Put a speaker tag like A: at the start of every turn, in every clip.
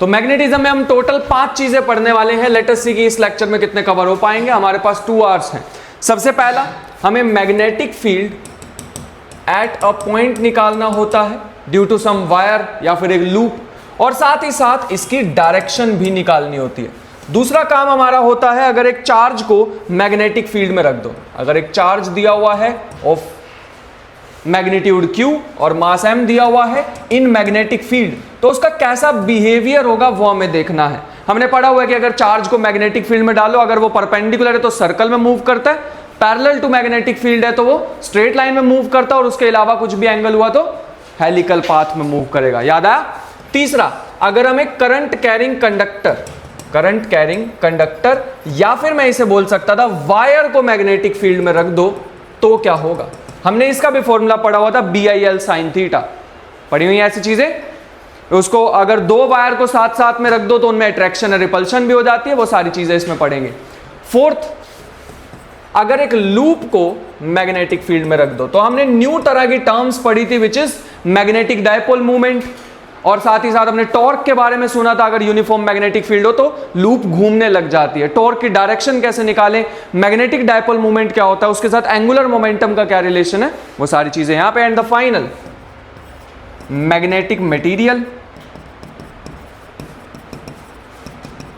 A: तो मैग्नेटिज्म में हम टोटल 5 चीजें पढ़ने वाले हैं। लेट अस सी कि इस लेक्चर में कितने कवर हो पाएंगे। हमारे पास 2 आवर्स हैं। सबसे पहला हमें magnetic field at a point निकालना होता है ड्यू टू सम वायर या फिर एक लूप, और साथ ही साथ इसकी डायरेक्शन भी निकालनी होती है। दूसरा काम हमारा होता है, अगर एक चार्ज को मैग्नेटिक फील्ड में रख दो, अगर एक चार्ज दिया हुआ है ऑफ मैग्नीट्यूड Q और मास m दिया हुआ है इन मैग्नेटिक फील्ड, तो उसका कैसा बिहेवियर होगा वो हमें देखना है। हमने पढ़ा हुआ है कि अगर चार्ज को मैग्नेटिक फील्ड में डालो, अगर वो परपेंडिकुलर है तो सर्कल में मूव करता है, पैरेलल टू मैग्नेटिक फील्ड है तो वो स्ट्रेट लाइन में मूव करता है, और उसके अलावा कुछ भी एंगल हुआ तो हेलिकल पाथ में मूव करेगा। याद आया? तीसरा, अगर हमें करंट कैरिंग कंडक्टर या फिर मैं इसे बोल सकता था वायर को मैग्नेटिक फील्ड में रख दो तो क्या होगा। हमने इसका भी फॉर्मूला पढ़ा हुआ था, BIL sin थीटा। पढ़ी हुई ऐसी चीजें। उसको अगर 2 वायर को साथ साथ में रख दो तो उनमें अट्रैक्शन और रिपल्शन भी हो जाती है, वो सारी चीजें इसमें पढ़ेंगे। फोर्थ, अगर एक लूप को मैग्नेटिक फील्ड में रख दो, तो हमने न्यू तरह की टर्म्स पढ़ी थी which is magnetic dipole movement, और साथ ही साथ हमने टॉर्क के बारे में सुना था। अगर यूनिफॉर्म मैग्नेटिक फील्ड हो तो लूप घूमने लग जाती है। टॉर्क की डायरेक्शन कैसे निकालें, मैग्नेटिक डायपोल मूवमेंट क्या होता है, उसके साथ एंगुलर मोमेंटम का क्या रिलेशन है, वो सारी चीजें यहां पे। And the final, magnetic material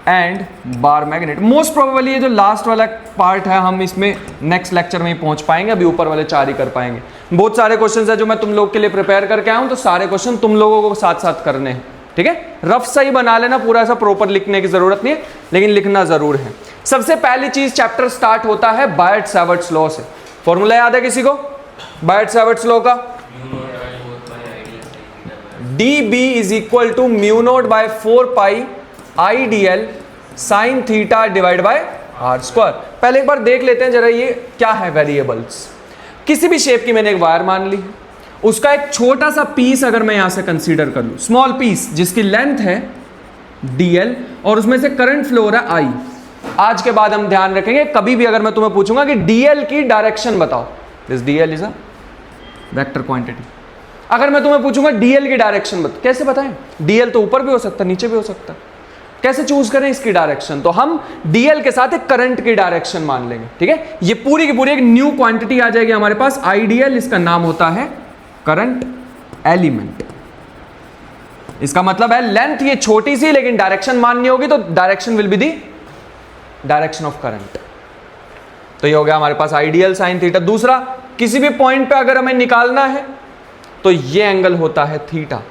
A: and bar magnet. Most probably ये जो लास्ट वाला पार्ट है हम इसमें नेक्स्ट लेक्चर में ही पहुंच पाएंगे, अभी ऊपर वाले 4 ही कर पाएंगे। बहुत सारे क्वेश्चंस है जो मैं तुम लोग के लिए प्रिपेयर करके आया हूं, तो सारे क्वेश्चन तुम लोगों को साथ साथ करने हैं, ठीक है। रफ सही बना लेना, पूरा ऐसा प्रॉपर लिखने की जरूरत नहीं है, लेकिन लिखना जरूर है। सबसे पहली चीज, चैप्टर स्टार्ट होता है बायट-सैवर्ट्स लॉ से। फॉर्मूला याद है किसी को बायट-सैवर्ट्स लॉ का? dB is equal to mu naught by 4 pi IDL sine theta divide by R square. पहले एक बार देख लेते हैं जरा ये क्या है वेरिएबल्स। किसी भी शेप की मैंने एक वायर मान ली है, उसका एक छोटा सा पीस अगर मैं यहां से कंसीडर कर लूं, स्मॉल पीस जिसकी लेंथ है DL और उसमें से करंट फ्लो हो रहा है I। आज के बाद हम ध्यान रखेंगे, कभी भी अगर मैं तुम्हें पूछूंगा कि DL की डायरेक्शन बताओ, this DL is a vector quantity. अगर मैं तुम्हें पूछूंगा DL की डायरेक्शन बताओ, कैसे बताएं? DL तो ऊपर भी हो सकता है, नीचे भी हो सकता है, कैसे चूज करें इसकी डायरेक्शन? तो हम DL के साथ एक करंट की डायरेक्शन मान लेंगे, ठीक है। ये पूरी की पूरी एक न्यू क्वांटिटी आ जाएगी हमारे पास, IDL, इसका नाम होता है करंट एलिमेंट। इसका मतलब है लेंथ ये छोटी सी, लेकिन डायरेक्शन माननी होगी तो direction will be the direction of current. तो ये हो गया हमारे पास IDL साइन थीटा। दूसरा, किसी भी पॉइंट पे अगर हमें निकालना है तो ये एंगल होता है थीटा।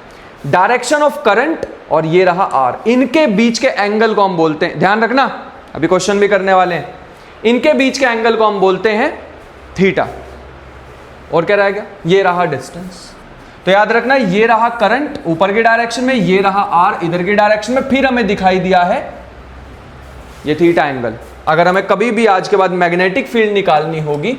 A: डायरेक्शन ऑफ करंट और ये रहा R, इनके बीच के एंगल को हम बोलते हैं, ध्यान रखना अभी क्वेश्चन भी करने वाले हैं, इनके बीच के एंगल को हम बोलते हैं थीटा। और क्या रहेगा? ये रहा डिस्टेंस। तो याद रखना, ये रहा करंट ऊपर की डायरेक्शन में, ये रहा R इधर की डायरेक्शन में, फिर हमें दिखाई दिया है ये थीटा एंगल। अगर हमें कभी भी आज के बाद मैग्नेटिक फील्ड निकालनी होगी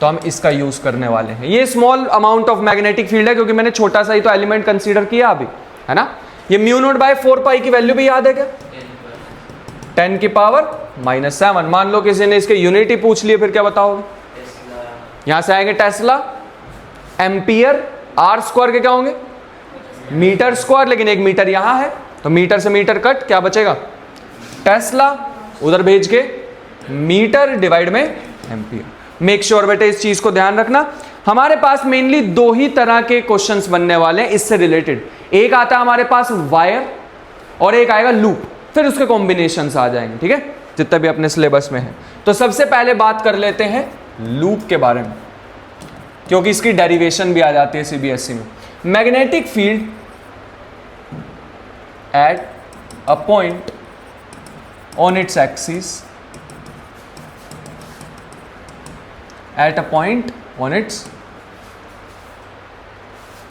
A: तो हम इसका यूज करने वाले हैं। ये small amount of magnetic field है क्योंकि मैंने छोटा सा ही तो एलिमेंट कंसीडर किया अभी, है ना। ये म्यू नॉट बाय 4 पाई की वैल्यू भी याद है क्या? 10 की पावर -7। मान लो किसी ने इसके यूनिट ही पूछ लिए, फिर क्या बताओगे? यहां से आएंगे टेस्ला, एम्पियर, R स्क्वायर के क्या होंगे? मीटर स्क्वायर, लेकिन एक मीटर यहां है तो मीटर से मीटर कट, क्या बचेगा? टेस्ला, उधर भेज के मीटर डिवाइड में एम्पियर। मेक श्योर बेटे इस चीज को ध्यान रखना। हमारे पास मेनली 2 ही तरह के क्वेश्चंस बनने वाले हैं इससे रिलेटेड। एक आता है हमारे पास वायर और एक आएगा लूप, फिर उसके कॉम्बिनेशंस आ जाएंगे, ठीक है, जितने भी अपने सिलेबस में है। तो सबसे पहले बात कर लेते हैं लूप के बारे में, क्योंकि इसकी डेरिवेशन भी आ जाती है CBSE में। Magnetic field at a point on its axis at a point on its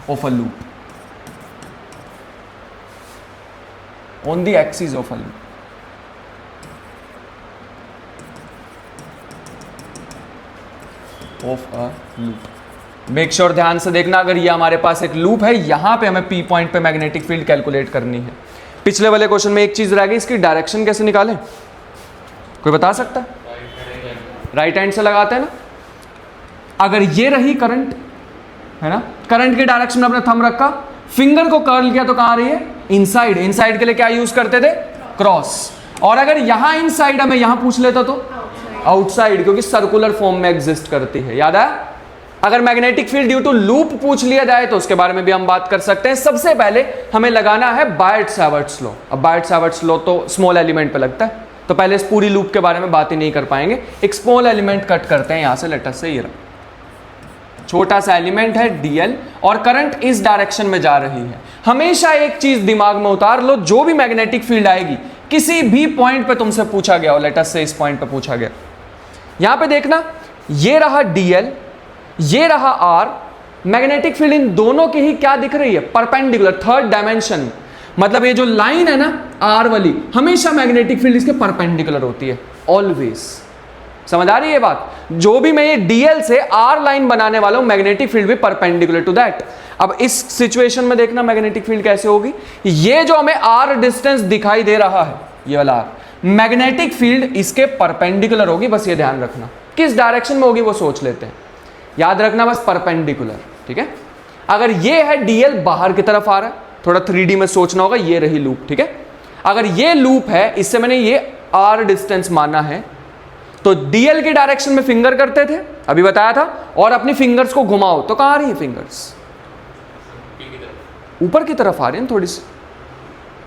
A: of a loop, on the axis of a loop. Of a loop. Make sure ध्यान से देखना, अगर ये हमारे पास एक लूप है, यहां पे हमें P पॉइंट पे मैग्नेटिक फील्ड कैलकुलेट करनी है। पिछले वाले क्वेश्चन में एक चीज रह गई, इसकी डायरेक्शन कैसे निकालें? कोई बता सकता है? राइट हैंड से लगाते हैं ना। अगर ये रही करंट, है ना, करंट की डायरेक्शन में अपने थंब रखा, फिंगर को कर्ल किया तो कहां आ रही है? इनसाइड, इनसाइड के लिए क्या यूज करते थे? क्रॉस। और अगर यहां इनसाइड हमें यहां पूछ लेता तो आउटसाइड, क्योंकि सर्कुलर फॉर्म में एग्जिस्ट करती है। याद आया? अगर magnetic field due to loop पूछ लिया जाए तो उसके बारे में भी हम बात कर सकते हैं। सबसे पहले हमें लगाना है बायट-सैवर्ट्स लॉ। अब बायट-सैवर्ट्स लॉ तो स्मॉल एलिमेंट पे लगता है, तो पहले इस पूरी लूप के बारे में बात ही नहीं कर पाएंगे। एक स्मॉल एलिमेंट कट करते हैं यहां से, लेटर से ये रहा, छोटा सा एलिमेंट है dl और करंट इस डायरेक्शन में जा रही है। हमेशा एक चीज दिमाग में उतार लो, जो भी मैग्नेटिक फील्ड आएगी किसी भी पॉइंट पे तुमसे पूछा गया हो, लेटर से इस पॉइंट पे पूछा गया, यहां पे देखना ये रहा dl, ये रहा r, मैग्नेटिक फील्ड इन दोनों की ही क्या दिख रही है? परपेंडिकुलर, थर्ड डायमेंशन में। मतलब ये जो लाइन है ना r वाली, हमेशा मैग्नेटिक फील्ड इसके परपेंडिकुलर होती है, ऑलवेज। समझ आ रही है बात? जो भी मैं ये dl से r लाइन बनाने वाला हूं, मैग्नेटिक फील्ड भी परपेंडिकुलर टू दैट। अब इस सिचुएशन में देखना मैग्नेटिक फील्ड कैसे होगी। ये जो हमें r डिस्टेंस दिखाई दे रहा है, ये वाला r, मैग्नेटिक फील्ड इसके परपेंडिकुलर होगी। बस ये ध्यान रखना, किस डायरेक्शन में होगी वो सोच लेते हैं, याद रखना बस परपेंडिकुलर, ठीक है। अगर ये है dl बाहर की तरफ आ रहा है, थोड़ा 3D में सोचना होगा, ये रही लूप, ठीक है। अगर ये लूप है, इससे मैंने ये r डिस्टेंस माना है, तो dl की डायरेक्शन में फिंगर करते थे, अभी बताया था, और अपनी फिंगर्स को घुमाओ तो कहां आ रही है फिंगर्स? ऊपर की तरफ आ रही है थोड़ी सी,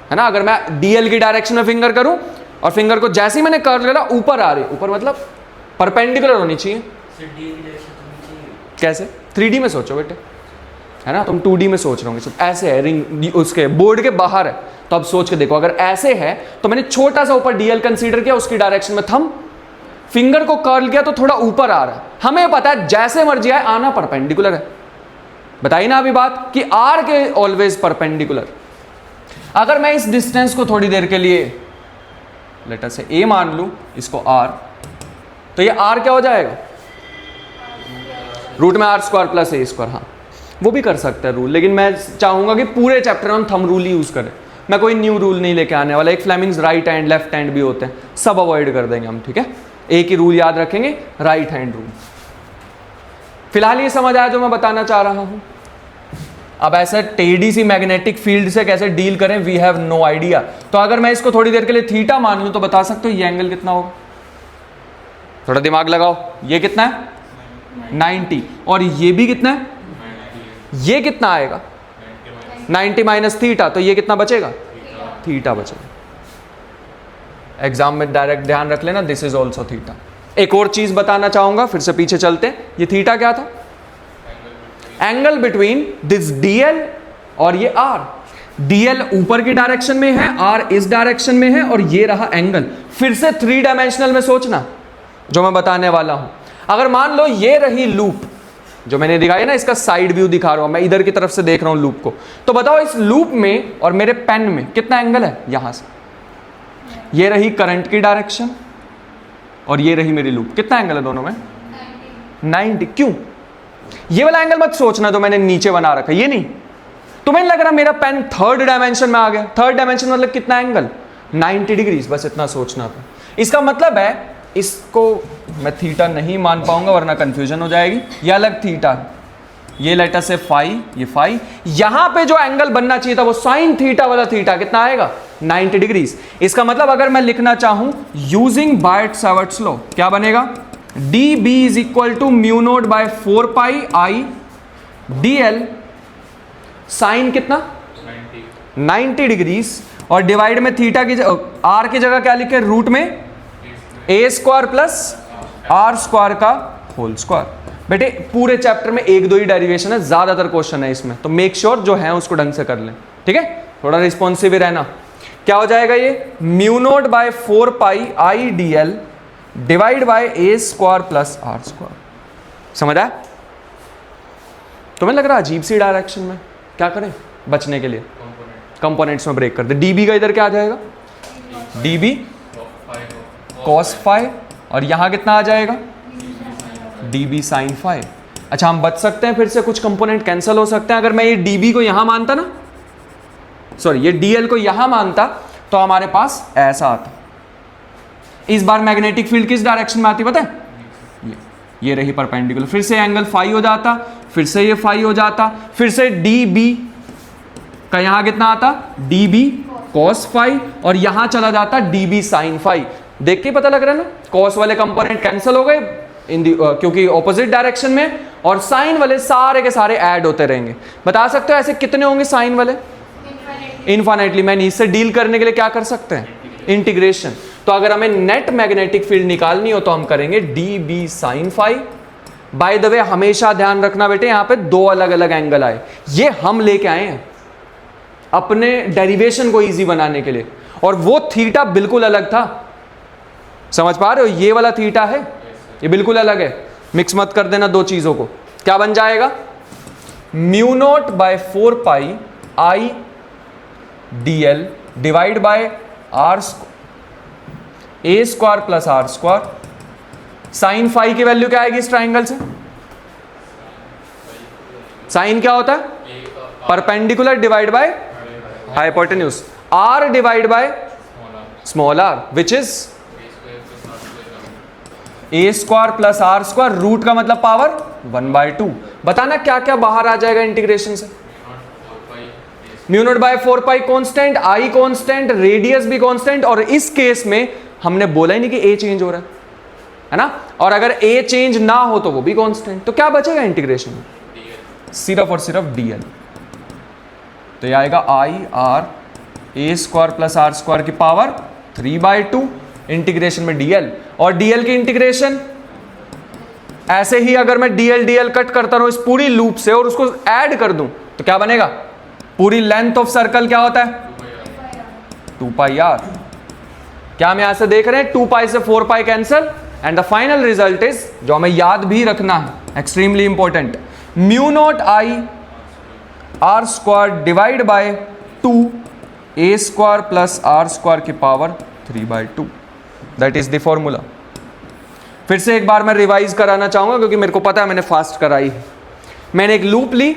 A: है ना। अगर मैं dl की डायरेक्शन में फिंगर करूं और फिंगर को जैसे ही मैंने कर्ल करा ऊपर आ रही है, ऊपर मतलब परपेंडिकुलर होनी चाहिए। कैसे? 3D में सोचो बेटे, है ना। तुम 2D में सोच रहे होंगे, ऐसे है रिंग उसके बोर्ड के बाहर है, तो अब सोच के देखो, अगर ऐसे है तो मैंने छोटा सा ऊपर dl कंसीडर किया, उसकी डायरेक्शन में थंब, फिंगर को कर्ल किया तो थोड़ा ऊपर आ रहा है। हमें पता है जैसे मर्जी आए आना परपेंडिकुलर है। बताइए ना अभी बात कि r के ऑलवेज परपेंडिकुलर। अगर मैं इस डिस्टेंस को थोड़ी देर के लिए लेटर से a मान लूं, इसको r, तो ये r क्या हो जाएगा? रूट में r square plus a square. हाँ, वो भी कर सकते हैं रूल, लेकिन मैं चाहूंगा कि पूरे चैप्टर में हम थंब रूल ही यूज करें। मैं कोई न्यू रूल नहीं लेके आने वाला। एक Fleming's right hand left hand भी होते हैं, सब अवॉइड कर देंगे हम, ठीक है। एक ही रूल याद रखेंगे, राइट हैंड रूल। फिलहाल ये समझ आया जो मैं बताना चाह रहा हूं। अब ऐसे टेढ़ी सी मैग्नेटिक फील्ड से कैसे डील करें, वी हैव नो आइडिया। तो अगर मैं इसको थोड़ी देर के लिए थीटा मान लूं तो बता सकते हो ये एंगल कितना होगा? थोड़ा दिमाग लगाओ, ये कितना है? 90। और ये भी कितना है? ये कितना आएगा? 90 माइनस थीटा, तो ये कितना बचेगा? थीटा बचेगा। एग्जाम में डायरेक्ट ध्यान रख लेना, दिस इज ऑल्सो थीटा। एक और चीज बताना चाहूंगा, फिर से पीछे चलते हैं। ये थीटा क्या था? एंगल बिटवीन दिस dl और ये r। dl ऊपर की डायरेक्शन में है, r इस डायरेक्शन में है, और ये रहा एंगल। फिर से 3 डायमेंशनल में सोचना जो मैं बताने वाला हूं। अगर मान लो ये रही लूप जो मैंने दिखाई ना, इसका साइड व्यू दिखा रहा हूं मैं, इधर की तरफ से देख रहा हूं लूप को, तो बताओ इस लूप में और मेरे पेन में कितना एंगल है? यहां से ये रही करंट की डायरेक्शन और ये रही मेरी लूप, कितना एंगल है दोनों में? 90। क्यों? ये वाला एंगल मत सोचना जो मैंने नीचे बना रखा, ये नहीं। तुम्हें लग रहा मेरा पेन 3rd डायमेंशन में आ गया? 3rd डायमेंशन मतलब कितना एंगल? 90 डिग्री, बस इतना सोचना था। इसका मतलब है इसको मैं थीटा नहीं मान पाऊंगा वरना कंफ्यूजन हो जाएगी। ये अलग थीटा, ये लेटर से फाई, ये फाई। यहां पे जो एंगल बनना चाहिए था वो साइन थीटा वाला थीटा, कितना आएगा? 90 डिग्री। इसका मतलब अगर मैं लिखना चाहूं यूजिंग बायट-सैवर्ट्स लॉ, क्या बनेगा? dB is equal to mu naught by 4 pi I dl sine कितना? 90 डिग्रीज, और डिवाइड में थीटा की r की जगह क्या लिखे? रूट में a square plus r square का होल स्क्वायर। बेटे पूरे चैप्टर में 1-2 ही डेरिवेशन है, ज्यादातर क्वेश्चन है इसमें, तो मेक श्योर जो है उसको ढंग से कर लें, ठीक है। थोड़ा रिस्पॉन्सिव रहना। क्या हो जाएगा ये? Mu naught by 4 pi I dl divide by a square plus r square. समझ आया? तुम्हें लग रहा अजीब सी डायरेक्शन में, क्या करें बचने के लिए? कंपोनेंट्स में ब्रेक कर दे। dB का इधर क्या आ जाएगा? dB cos फाई, और यहां कितना आ जाएगा? dB sin phi. अच्छा, हम बच सकते हैं, फिर से कुछ कंपोनेंट कैंसिल हो सकते हैं। अगर मैं ये dB को यहां मानता ना, सॉरी ये dl को यहां मानता, तो हमारे पास ऐसा आता। इस बार मैग्नेटिक फील्ड किस डायरेक्शन में आती पता है? ये रही परपेंडिकुलर। फिर से एंगल फाई हो जाता, फिर से ये फाई हो जाता, फिर से dB का यहाँ कितना आता, dB cos फाई, और यहाँ चला जाता dB sin फाई। देख के पता लग रहा है ना, cos वाले कंपोनेंट कैंसिल हो गए क्योंकि ऑपोजिट डायरेक्शन में, और साइन वाले सारे के सारे ऐड होते रहेंगे। बता सकते हो ऐसे कितने होंगे साइन वाले? इनफाइनाइटली। मैंने इससे डील करने के लिए क्या कर सकते हैं, इंटीग्रेशन। तो अगर हमें नेट मैग्नेटिक फील्ड निकालनी हो तो हम करेंगे dB sin phi. By the way हमेशा ध्यान रखना बेटे, यहां पे दो अलग अलग एंगल आए, ये हम लेके आए हैं अपने डेरिवेशन को इजी बनाने के लिए, और वो थीटा बिल्कुल अलग था। समझ पा रहे हो, ये वाला थीटा है, ये बिल्कुल अलग है। मिक्स मत कर देना दो चीजों को। क्या बन जाएगा, mu naught by 4 pi I dl divide by R A square plus R square. Sine phi की वैल्यू क्या आएगी इस ट्राइंगल से? साइन क्या होता है, perpendicular divide by hypotenuse, R divide by small R which is A square plus R square, root का मतलब पावर 1/2। बताना क्या क्या बाहर आ जाएगा इंटीग्रेशन से? Mu naught by 4 pi constant, I constant, radius भी कांस्टेंट, और इस केस में हमने बोला ही नहीं कि ए चेंज हो रहा है ना, और अगर ए चेंज ना हो तो वो भी कांस्टेंट। तो क्या बचेगा इंटीग्रेशन में? सिर्फ और सिर्फ dl। तो ये आएगा I R A square plus R square की पावर 3/2 इंटीग्रेशन में dl। और dl की इंटीग्रेशन ऐसे ही अगर मैं dl कट करता रहूं इस पूरी लूप से और उसको ऐड कर दूं तो क्या बनेगा? पूरी लेंथ ऑफ सर्कल क्या होता है? 2 पाई आर। क्या हम यहां से देख रहे हैं, 2 पाई से 4 pi cancel, and the final result is, जो हमें याद भी रखना है, extremely important, mu not I R square divide by 2 A square plus R square की power 3/2। That is the formula. फिर से एक बार मैं रिवाइज कराना चाहूंगा क्योंकि मेरे को पता है मैंने फास्ट कराई है। मैंने एक लूप ली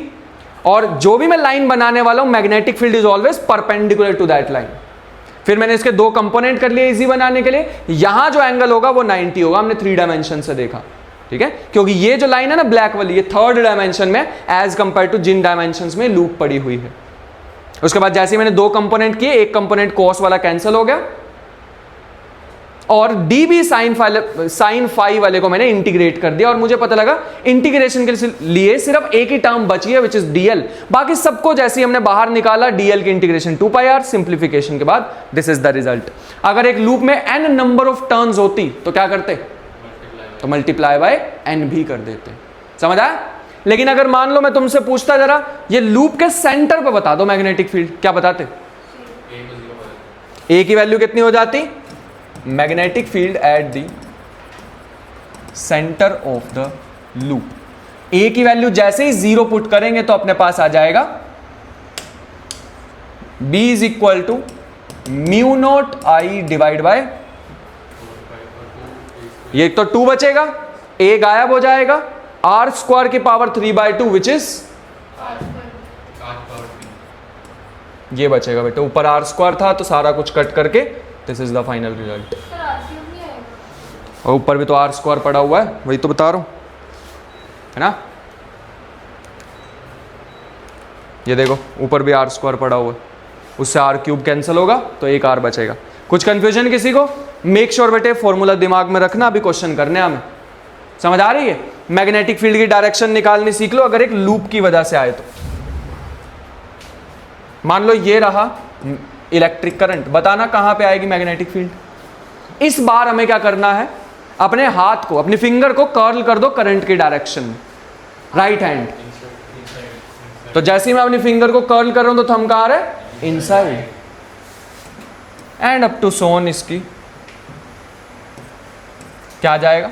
A: और जो भी मैं लाइन बनाने वाला हूं, magnetic field is always perpendicular to that line. फिर मैंने इसके दो कंपोनेंट कर लिए इजी बनाने के लिए। यहां जो एंगल होगा वो 90 होगा, हमने 3 डायमेंशन से देखा, ठीक है, क्योंकि ये जो लाइन है ना ब्लैक वाली, ये 3rd डायमेंशन में एज कंपेयर टू जिन डायमेंशंस में लूप पड़ी हुई है। उसके बाद जैसे मैंने 2 कंपोनेंट किए, एक कंपोनेंट कॉस वाला कैंसिल हो गया, और dB साइन फाई वाले को मैंने इंटीग्रेट कर दिया, और मुझे पता लगा इंटीग्रेशन के लिए सिर्फ एक ही टर्म बची है विच इज dl। बाकी सबको जैसे ही हमने बाहर निकाला, dl की इंटीग्रेशन 2 पाई आर, सिंप्लीफिकेशन के बाद दिस इज द रिजल्ट। अगर एक लूप में n नंबर ऑफ टर्न्स होती तो क्या करते? तो मल्टीप्लाई बाय n भी कर देते। समझ आया? लेकिन अगर मान लो मैं तुमसे पूछता जरा ये लूप के सेंटर पे बता दो मैग्नेटिक फील्ड, क्या बताते? a की वैल्यू कितनी हो जाती? Magnetic field at the centre of the loop. A की वैल्यू जैसे ही 0 पुट करेंगे तो अपने पास आ जाएगा B is equal to mu not I divide by, ये तो 2 बचेगा, A गायब हो जाएगा, आर स्क्वायर की पावर 3/2 विच इज ये बचेगा बेटे। ऊपर आर स्क्वायर था तो सारा कुछ कट करके this is the final result. और ऊपर भी तो आर स्क्वायर पड़ा हुआ है, वही तो बता रहा हूं, है ना। ये देखो ऊपर भी आर स्क्वायर पड़ा हुआ है, उससे आर क्यूब कैंसिल होगा तो एक आर बचेगा। कुछ कंफ्यूजन किसी को? मेक श्योर बेटे फॉर्मूला दिमाग में रखना, अभी क्वेश्चन करने हमें। समझ आ रही है? मैग्नेटिक फील्ड की डायरेक्शन निकालनी सीख लो अगर एक लूप की वजह से आए तो। मान लो ये रहा इलेक्ट्रिक करंट, बताना कहां पे आएगी मैग्नेटिक फील्ड। इस बार हमें क्या करना है, अपने हाथ को, अपनी फिंगर को कर्ल कर दो करंट की डायरेक्शन में, राइट हैंड। तो जैसे ही मैं अपनी फिंगर को कर्ल कर रहा हूं तो थंब कहां आ रहा है? इनसाइड, एंड अप टू सोन इसकी क्या आ जाएगा?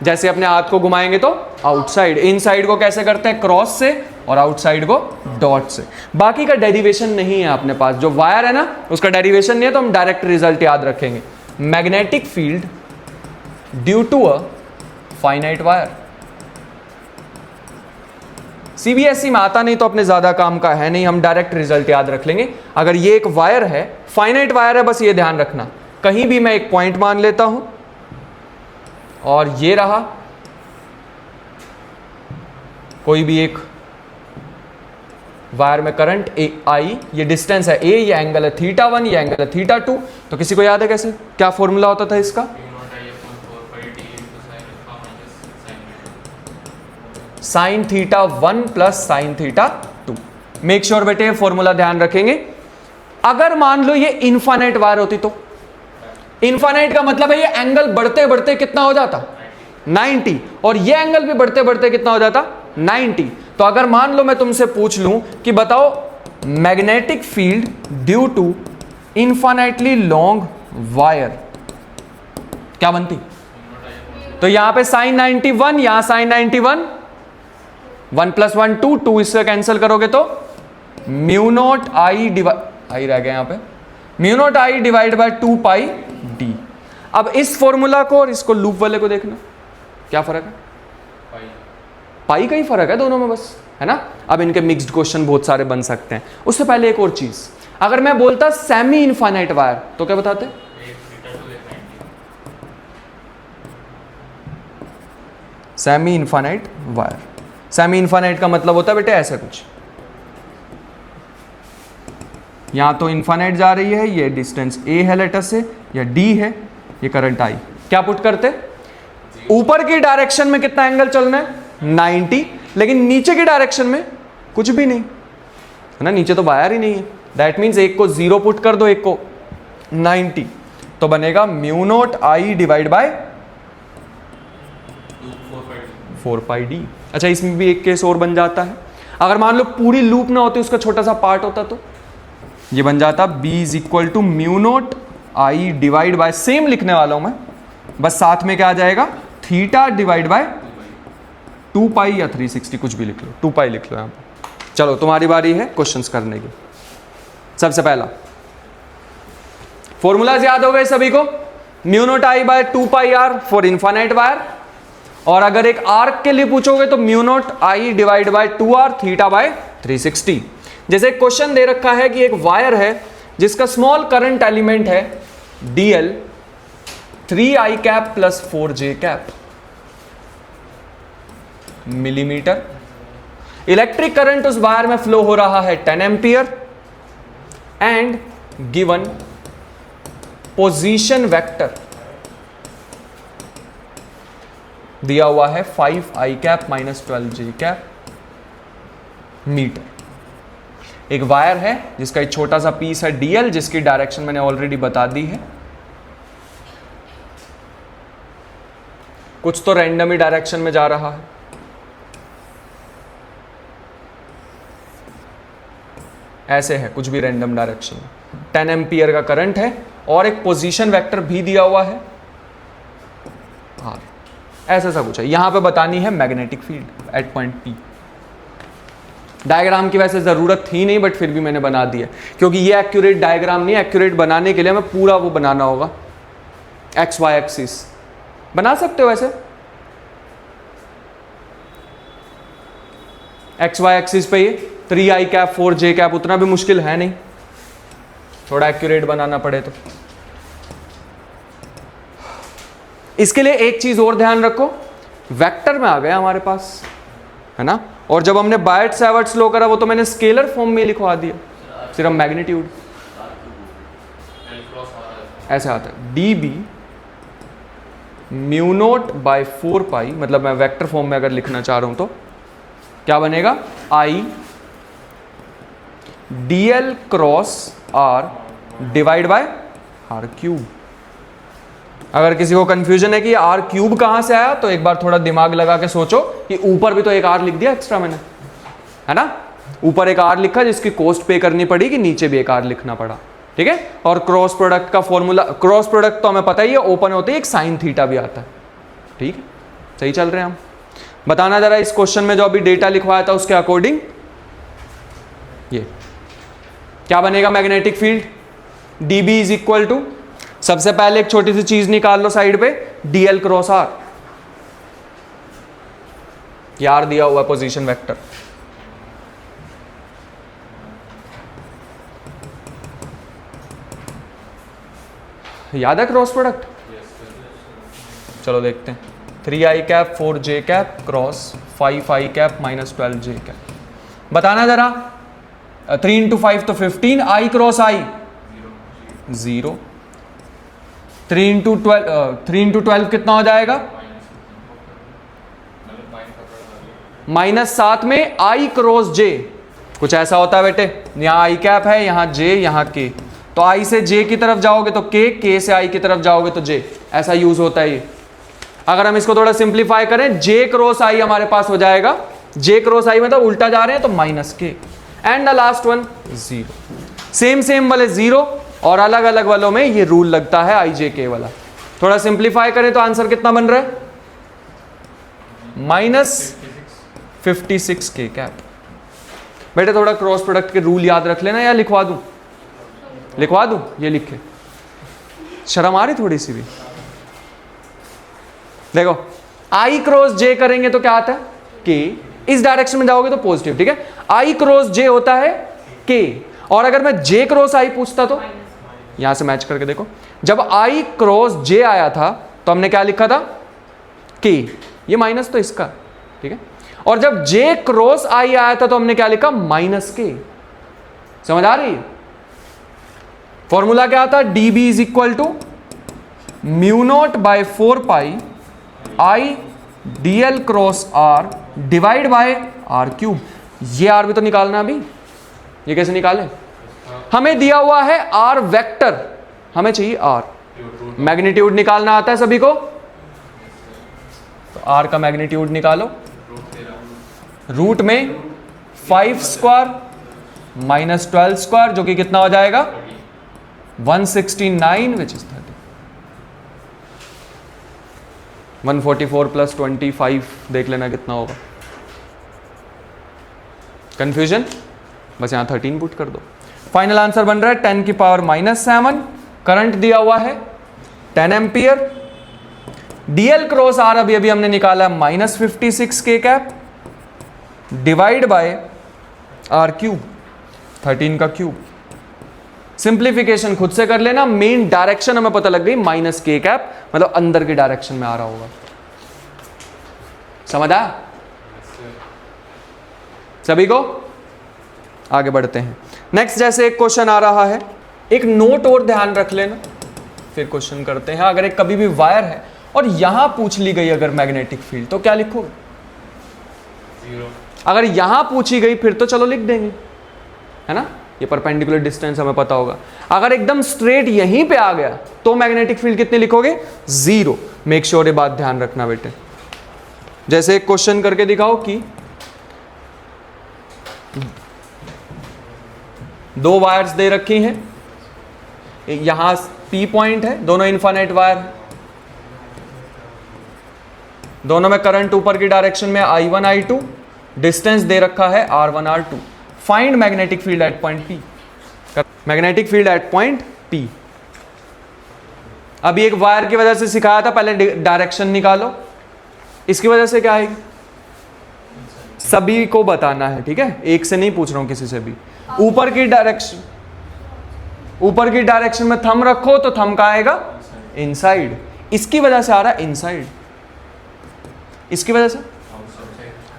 A: जैसे अपने हाथ को घुमाएंगे तो आउटसाइड। इनसाइड को कैसे करते हैं? क्रॉस से, और आउटसाइड को डॉट से। बाकी का डेरिवेशन नहीं है अपने पास, जो वायर है ना उसका डेरिवेशन नहीं है, तो हम डायरेक्ट रिजल्ट याद रखेंगे। Magnetic field due to a finite wire. CBSE में आता नहीं तो अपने ज्यादा काम का है नहीं, हम डायरेक्ट रिजल्ट याद रख लेंगे। अगर ये एक वायर है, फाइनाइट वायर है, बस ये ध्यान रखना, कहीं भी मैं एक पॉइंट मान लेता हूं, और ये रहा कोई भी एक वायर में करंट आई, ये डिस्टेंस है a, ये एंगल है θ1, ये एंगल है θ2। तो किसी को याद है कैसे क्या फॉर्मूला होता था इसका? Sine θ1 plus sine θ2। Make sure बेटे फॉर्मूला ध्यान रखेंगे। अगर मान लो ये इनफाइनाइट वायर होती तो, इनफाइनाइट का मतलब है ये एंगल बढ़ते बढ़ते कितना हो जाता 90, और ये एंगल भी बढ़ते बढ़ते कितना हो जाता 90। तो अगर मान लो मैं तुमसे पूछ लूं कि बताओ magnetic field due to infinitely long wire क्या बनती? तो यहां पे साइन 91, यहां साइन 91, 1 + 1 2, 2 इससे कैंसिल करोगे तो म्यू नॉट आई आई रह गया यहां पे, mu naught I divide by 2 pi D. अब इस फॉर्मूला को और इसको लूप वाले को देखना क्या फर्क है, पाई का ही फर्क है दोनों में बस, है ना। अब इनके मिक्स्ड क्वेश्चन बहुत सारे बन सकते हैं। उससे पहले एक और चीज, अगर मैं बोलता सेमी इनफाइनाइट वायर तो क्या बताते? Semi infinite wire, semi infinite का मतलब होता है बेटे ऐसा कुछ, यहां तो इनफाइनाइट जा रही है, ये डिस्टेंस a है लेटर से, या d है, ये करंट I। क्या पुट करते? ऊपर की डायरेक्शन में कितना एंगल चलना है 90, लेकिन नीचे की डायरेक्शन में कुछ भी नहीं, है ना, नीचे तो वायर ही नहीं है। दैट मीन्स एक को 0 पुट कर दो, एक को 90, तो बनेगा mu naught I divide by 4 pi D. अच्छा इसमें भी एक केस और बन जाता है, अगर मान लो पूरी लूप ना होती, उसका छोटा सा पार्ट होता तो ये बन जाता b = mu naught I divide bye, same लिखने वाला हूं मैं, बस साथ में क्या आ जाएगा थीटा डिवाइड बाय 2 पाई या 360 कुछ भी लिख लो, 2 पाई लिख लो यहां पर। चलो तुम्हारी बारी है क्वेश्चंस करने की। सबसे पहला फॉर्मूलाज याद हो गए सभी को, mu not I by 2 pi R for infinite wire, और अगर एक आर्क के लिए पूछोगे तो mu not I divide by 2r theta by 360। जैसे एक क्वेश्चन दे रखा है कि एक वायर है जिसका स्मॉल करंट एलिमेंट है dl 3i cap plus 4j cap millimetre, electric current उस वायर में फ्लो हो रहा है 10 ampere, and given position vector दिया हुआ है 5i cap minus 12j cap metre. एक वायर है जिसका एक छोटा सा पीस है dl, जिसकी डायरेक्शन मैंने ऑलरेडी बता दी है, कुछ तो रैंडम ही डायरेक्शन में जा रहा है, ऐसे है कुछ भी रैंडम डायरेक्शन में, 10 एम्पियर का करंट है, और एक पोजीशन वेक्टर भी दिया हुआ है r, ऐसा सा कुछ है। यहां पे बतानी है magnetic field at point P। Diagram की वैसे जरूरत थी नहीं, बट फिर भी मैंने बना दिया क्योंकि ये एक्यूरेट डायग्राम नहीं है। एक्यूरेट बनाने के लिए हमें पूरा वो बनाना होगा, एक्स वाई एक्सिस बना सकते हो वैसे, एक्स वाई एक्सिस पे ये 3i कैप 4j कैप उतना भी मुश्किल है नहीं, थोड़ा एक्यूरेट बनाना पड़े तो। इसके लिए एक चीज और ध्यान रखो, वेक्टर में आ गया हमारे पास, है ना, और जब हमने बायट सावर्ट्स लॉ करा वो तो मैंने स्केलर फॉर्म में लिखवा दिया, सिर्फ मैग्नीट्यूड ऐसे आता है dB म्यू नॉट बाय 4 पाई, मतलब मैं वेक्टर फॉर्म में अगर लिखना चाह रहा हूं तो क्या बनेगा I dl cross r divide bye r cube. अगर किसी को कंफ्यूजन है कि r क्यूब कहां से आया, तो एक बार थोड़ा दिमाग लगा के सोचो कि ऊपर भी तो एक r लिख दिया एक्स्ट्रा मैंने, है ना, ऊपर एक r लिखा जिसकी कॉस्ट पे करनी पड़ी, कि नीचे भी एक r लिखना पड़ा, ठीक है। और क्रॉस प्रोडक्ट का फॉर्मूला, क्रॉस प्रोडक्ट तो हमें पता ही है, ओपन होते ही एक साइन थीटा भी आता है, ठीक है, सही चल रहे हैं हम। बताना जरा इस क्वेश्चन में जो अभी डेटा लिखवाया था उसके अकॉर्डिंग ये क्या बनेगा मैग्नेटिक फील्ड, dB = सबसे पहले एक छोटी सी चीज निकाल लो साइड पे, dl क्रॉस r, यार दिया हुआ पोजीशन वेक्टर, याद है क्रॉस प्रोडक्ट? चलो देखते हैं, 3i cap 4j cap cross 5i cap minus 12j cap. बताना जरा 3 इंटू 5 तो 15, आई क्रॉस आई 0, 3 इंटू 12 कितना हो जाएगा, -7 में आई क्रॉस जे, कुछ ऐसा होता है बेटे, यहाँ आई कैप है, यहाँ जे, यहाँ के, तो आई से जे की तरफ जाओगे तो के से आई की तरफ जाओगे तो जे, ऐसा यूज होता है ये। अगर हम इसको थोड़ा सिंप्लीफाई करें, जे क्रॉस आई हमारे पास हो जाएगा, जे क्रॉस आई मतलब उल्टा जा रहे हैं तो -k, and the last one 0। Same वाले 0 और अलग अलग वालों में ये रूल लगता है आई जे के वाला। थोड़ा सिंप्लीफाई करें तो आंसर कितना बन रहा है, -56 के कैप। बेटे थोड़ा क्रॉस प्रोडक्ट के रूल याद रख लेना, या लिखवा दूं, ये लिखे, शर्म आ रही थोड़ी सी भी। देखो आई क्रॉस जे करेंगे तो क्या आता है के, इस डायरेक्शन में जाओगे तो पॉजिटिव, ठीक है, आई क्रॉस जे होता है के, और अगर मैं जे क्रॉस आई पूछता तो यहां से मैच करके देखो, जब आई क्रॉस जे आया था तो हमने क्या लिखा था के, ये माइनस तो इसका, ठीक है, और जब जे क्रॉस आई आया था तो हमने क्या लिखा -k। समझ आ रही है? फॉर्मूला क्या था, dB is equal to μ0/4π I dl cross r divide by r³। ये r भी तो निकालना अभी, ये कैसे निकाले, हमें दिया हुआ है r वेक्टर, हमें चाहिए r, मैग्नीट्यूड निकालना आता है सभी को, तो r का मैग्नीट्यूड निकालो, रूट में 5 स्क्वायर -12 स्क्वायर जो कि कितना हो जाएगा 169 विच इज 30, 144 + 25 देख लेना कितना होगा, कंफ्यूजन, बस यहां 13 पुट कर दो। फाइनल आंसर बन रहा है 10⁻⁻7, करंट दिया हुआ है 10 एम्पियर, डीएल क्रॉस आर अभी हमने निकाला -56 के कैप डिवाइड बाय r³ 13 का क्यूब। सिंप्लीफिकेशन खुद से कर लेना, मेन डायरेक्शन हमें पता लग गई -k कैप, मतलब अंदर की डायरेक्शन में आ रहा होगा। समझ आया सभी को? आगे बढ़ते हैं। नेक्स्ट जैसे एक क्वेश्चन आ रहा है, एक नोट और ध्यान रख लेना, फिर क्वेश्चन करते हैं। अगर एक कभी भी वायर है और यहां पूछ ली गई अगर मैग्नेटिक फील्ड, तो क्या लिखोगे?
B: 0।
A: अगर यहां पूछी गई फिर तो चलो लिख देंगे, है ना, ये परपेंडिकुलर डिस्टेंस हमें पता होगा। अगर एकदम स्ट्रेट यहीं पे आ गया तो मैग्नेटिक फील्ड कितनी लिखोगे? 0। मेक श्योर ये बात ध्यान रखना बेटे। जैसे एक क्वेश्चन करके दिखाओ कि 2 वायर्स दे रखी हैं, यहां P पॉइंट है, दोनों इनफाइनाइट वायर है, दोनों में करंट ऊपर की डायरेक्शन में I1 I2, डिस्टेंस दे रखा है R1 R2। Find magnetic field at point P। Magnetic field at point P। अभी एक वायर की वजह से सिखाया था, पहले डायरेक्शन निकालो, इसकी वजह से क्या आएगी सभी को बताना है, ठीक है, एक से नहीं पूछ रहा हूं किसी से भी। ऊपर की डायरेक्शन में थंब रखो तो थंब का आएगा इनसाइड, इसकी वजह से आ रहा है इनसाइड, इसकी वजह से।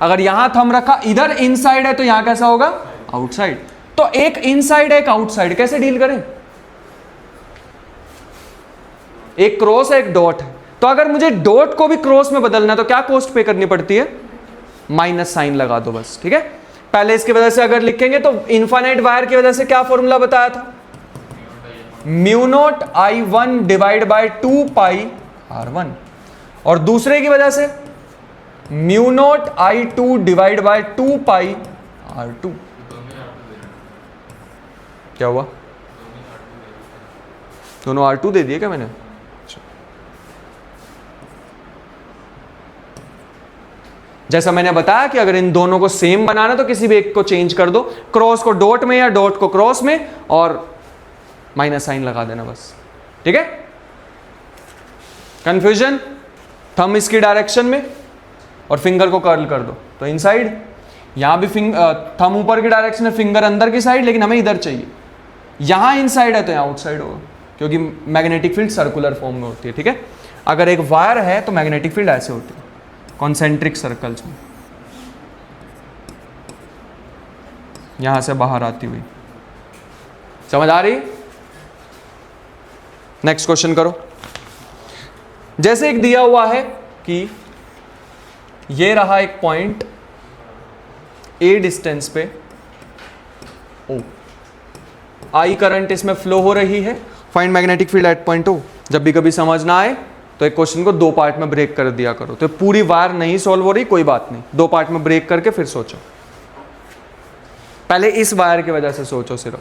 A: अगर यहां थंब रखा इधर इनसाइड है तो यहां कैसा होगा? आउटसाइड। तो एक इनसाइड है एक आउटसाइड, कैसे डील करें? एक क्रॉस है एक डॉट है, तो अगर मुझे डॉट को भी क्रॉस में बदलना है तो क्या कॉस्ट पे करनी पड़ती है? माइनस साइन लगा दो बस, ठीक है। पहले इसकी वजह से अगर लिखेंगे तो इनफाइनाइट वायर की वजह से क्या फॉर्मूला बताया था? μ0 I1 divide by 2 pi R1, और दूसरे की वजह से μ0 I2 divide by 2 pi R2। क्या हुआ? दोनों R2 दे दिए क्या मैंने? जैसा मैंने बताया कि अगर इन दोनों को सेम बनाना तो किसी भी एक को चेंज कर दो, क्रॉस को डॉट में या डॉट को क्रॉस में, और माइनस साइन लगा देना बस, ठीक है। कंफ्यूजन? थंब इसकी डायरेक्शन में और फिंगर को कर्ल कर दो तो इनसाइड, यहां भी थंब ऊपर की डायरेक्शन है, फिंगर अंदर की साइड, लेकिन हमें इधर चाहिए, यहां इनसाइड है तो यहां आउटसाइड होगा, क्योंकि मैग्नेटिक फील्ड सर्कुलर फॉर्म में होती है, ठीक है। अगर एक वायर है तो मैग्नेटिक फील्ड ऐसे होती है, कॉन्सेंट्रिक सर्कल्स में। यहां से बाहर आती हुई। समझ आ रही? नेक्स्ट क्वेश्चन करो। जैसे एक दिया हुआ है कि ये रहा एक पॉइंट ए डिस्टेंस पे ओ, आई करंट इसमें फ्लो हो रही है, find magnetic field at point O. जब भी कभी समझ ना आए तो एक क्वेश्चन को 2 पार्ट में ब्रेक कर दिया करो। तो पूरी वायर नहीं सॉल्व हो रही, कोई बात नहीं, 2 पार्ट में ब्रेक करके फिर सोचो। पहले इस वायर की वजह से सोचो सिर्फ।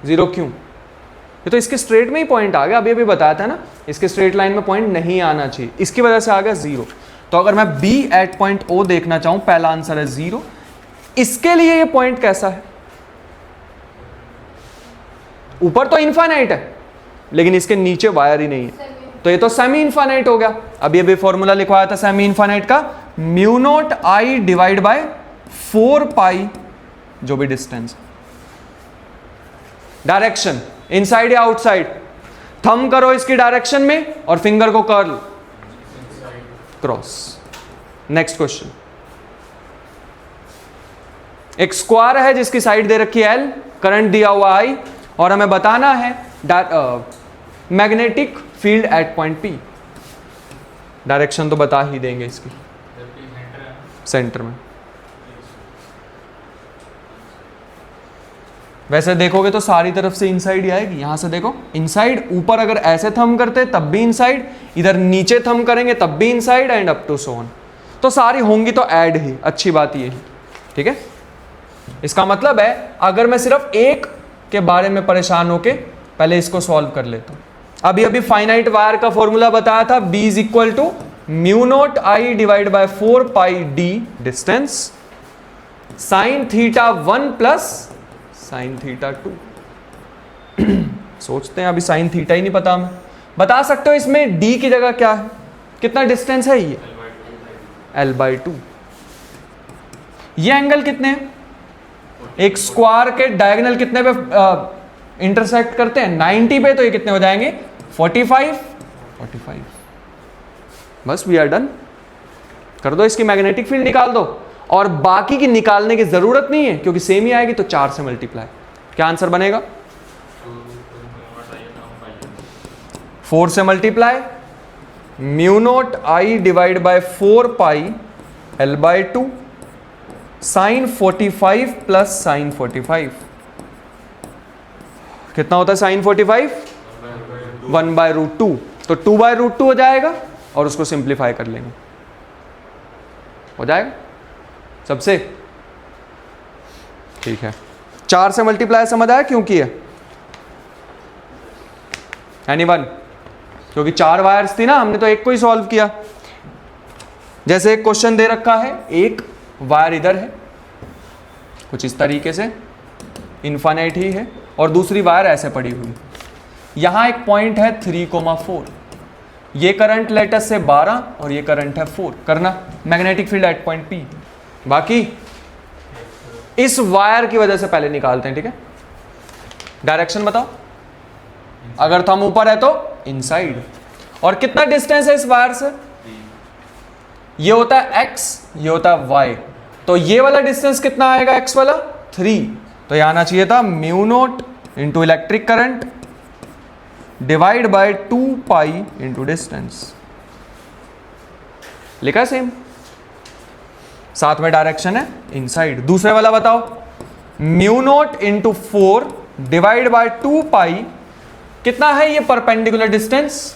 A: 0 क्यों? ये तो इसके स्ट्रेट में ही पॉइंट आ गया, अभी अभी बताया था ना, इसके स्ट्रेट लाइन में पॉइंट नहीं आना चाहिए, इसकी वजह से आ गया 0। तो अगर मैं B एट पॉइंट O देखना चाहूं, पहला आंसर है 0। इसके लिए ये पॉइंट कैसा है? ऊपर तो इनफाइनाइट है लेकिन इसके नीचे वायर ही नहीं है, तो ये तो सेमी इनफाइनाइट हो गया। अभी फॉर्मूला लिखवाया था सेमी इनफाइनाइट का, mu not I divide by 4 पाई जो भी डिस्टेंस। डायरेक्शन इनसाइड या आउटसाइड, थंब करो इसकी डायरेक्शन में और फिंगर को कर्ल क्रॉस। Next question. एक स्क्वायर है जिसकी साइड दे रखी है L, करंट दिया हुआ I, और हमें बताना है magnetic field at point P। Direction तो बता ही देंगे इसकी, सेंटर में। वैसे देखोगे तो सारी तरफ से इनसाइड ही आएगी। यहां से देखो इनसाइड, ऊपर अगर ऐसे थंब करते तब भी इनसाइड, इधर नीचे थंब करेंगे तब भी inside, and up to so on. तो सारी होंगी तो ऐड ही, अच्छी बात ये है। ठीक है, इसका मतलब है अगर मैं सिर्फ एक के बारे में परेशान होके पहले इसको सॉल्व कर लेता हूं। अभी फाइनाइट वायर का फॉर्मूला बताया था, B is equal to mu not I divide by 4 pi D distance sine theta 1 plus sine theta 2। सोचते हैं, अभी साइन थीटा ही नहीं पता हमें। बता सकते हो इसमें D की जगह क्या है, कितना डिस्टेंस है ये? L/2। ये एंगल कितने हैं? एक स्क्वायर के डायगोनल कितने पे इंटरसेक्ट करते हैं? 90 पे। तो ये कितने हो जाएंगे? 45। बस वी आर डन। कर दो, इसकी मैग्नेटिक फील्ड निकाल दो, और बाकी की निकालने की जरूरत नहीं है क्योंकि सेम ही आएगी। तो 4 से मल्टीप्लाई, क्या आंसर बनेगा? 4 से multiply, mu not I divide by 4 pi L/2 sine 45 plus sine 45। कितना होता है साइन 45? 1/√2। तो 2/√2 हो जाएगा, और उसको सिंप्लीफाई कर लेंगे, हो जाएगा सबसे। ठीक है, 4 से मल्टीप्लाई समझ आया क्यों किया? एनीवन? क्योंकि 4 वायर्स थी ना, हमने तो एक को ही सॉल्व किया। जैसे एक क्वेश्चन दे रखा है, एक वायर इधर है कुछ इस तरीके से, इनफाइनाइट ही है, और दूसरी वायर ऐसे पड़ी हुई। यहां एक पॉइंट है 3,4। ये करंट लेटस से 12 और ये करंट है 4। करना magnetic field at point P। बाकी इस वायर की वजह से पहले निकालते हैं। ठीक है, डायरेक्शन बताओ। अगर थंब ऊपर है तो इनसाइड। और कितना डिस्टेंस है इस वायर से? ये होता है x, ये होता है y। तो ये वाला डिस्टेंस कितना आएगा x वाला? 3। तो ये आना चाहिए था mu naught into electric current divide by 2 pi into distance. लिखा सेम, साथ में डायरेक्शन है इनसाइड। दूसरे वाला बताओ, mu naught into 4 divide by 2 पाई। कितना है ये परपेंडिकुलर डिस्टेंस?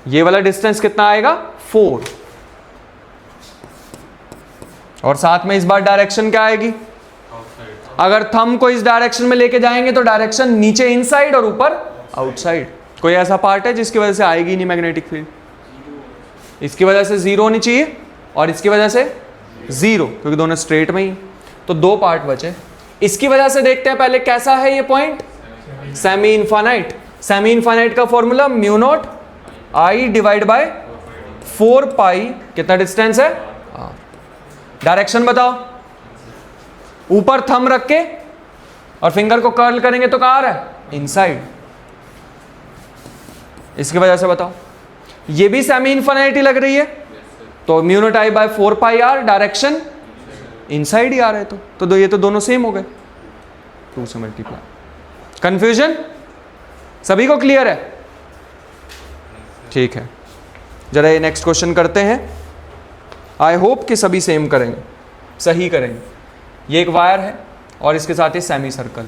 A: ये वाला डिस्टेंस कितना आएगा? 4। और साथ में इस बार डायरेक्शन क्या आएगी? अगर थंब को इस डायरेक्शन में लेके जाएंगे तो डायरेक्शन नीचे इनसाइड और ऊपर आउटसाइड। कोई ऐसा पार्ट है जिसकी वजह से आएगी नहीं मैग्नेटिक फील्ड? इसकी वजह से 0 होनी चाहिए और इसकी वजह से 0, क्योंकि दोनों स्ट्रेट में ही। तो 2 पार्ट बचे। इसकी वजह से देखते हैं पहले कैसा है ये point, semi infinite. Semi infinite का formula mu not I divide by 4 pi. कितना डिस्टेंस है? डायरेक्शन बताओ। ऊपर थंब रख के और फिंगर को कर्ल करेंगे तो कहां आ रहा है? इनसाइड। इसकी वजह से बताओ। ये भी सेमी इनफाइनाइट लग रही है, तो mu not I by 4 pi R. Direction inside ही आ रहे तो ये तो दोनों सेम हो गए, 2 से मल्टीप्लाई। कंफ्यूजन सभी को क्लियर है? ठीक है, जरा ये नेक्स्ट क्वेश्चन करते हैं। आई होप कि सभी सेम करेंगे, सही करेंगे। ये एक वायर है और इसके साथ ही सेमी सर्कल,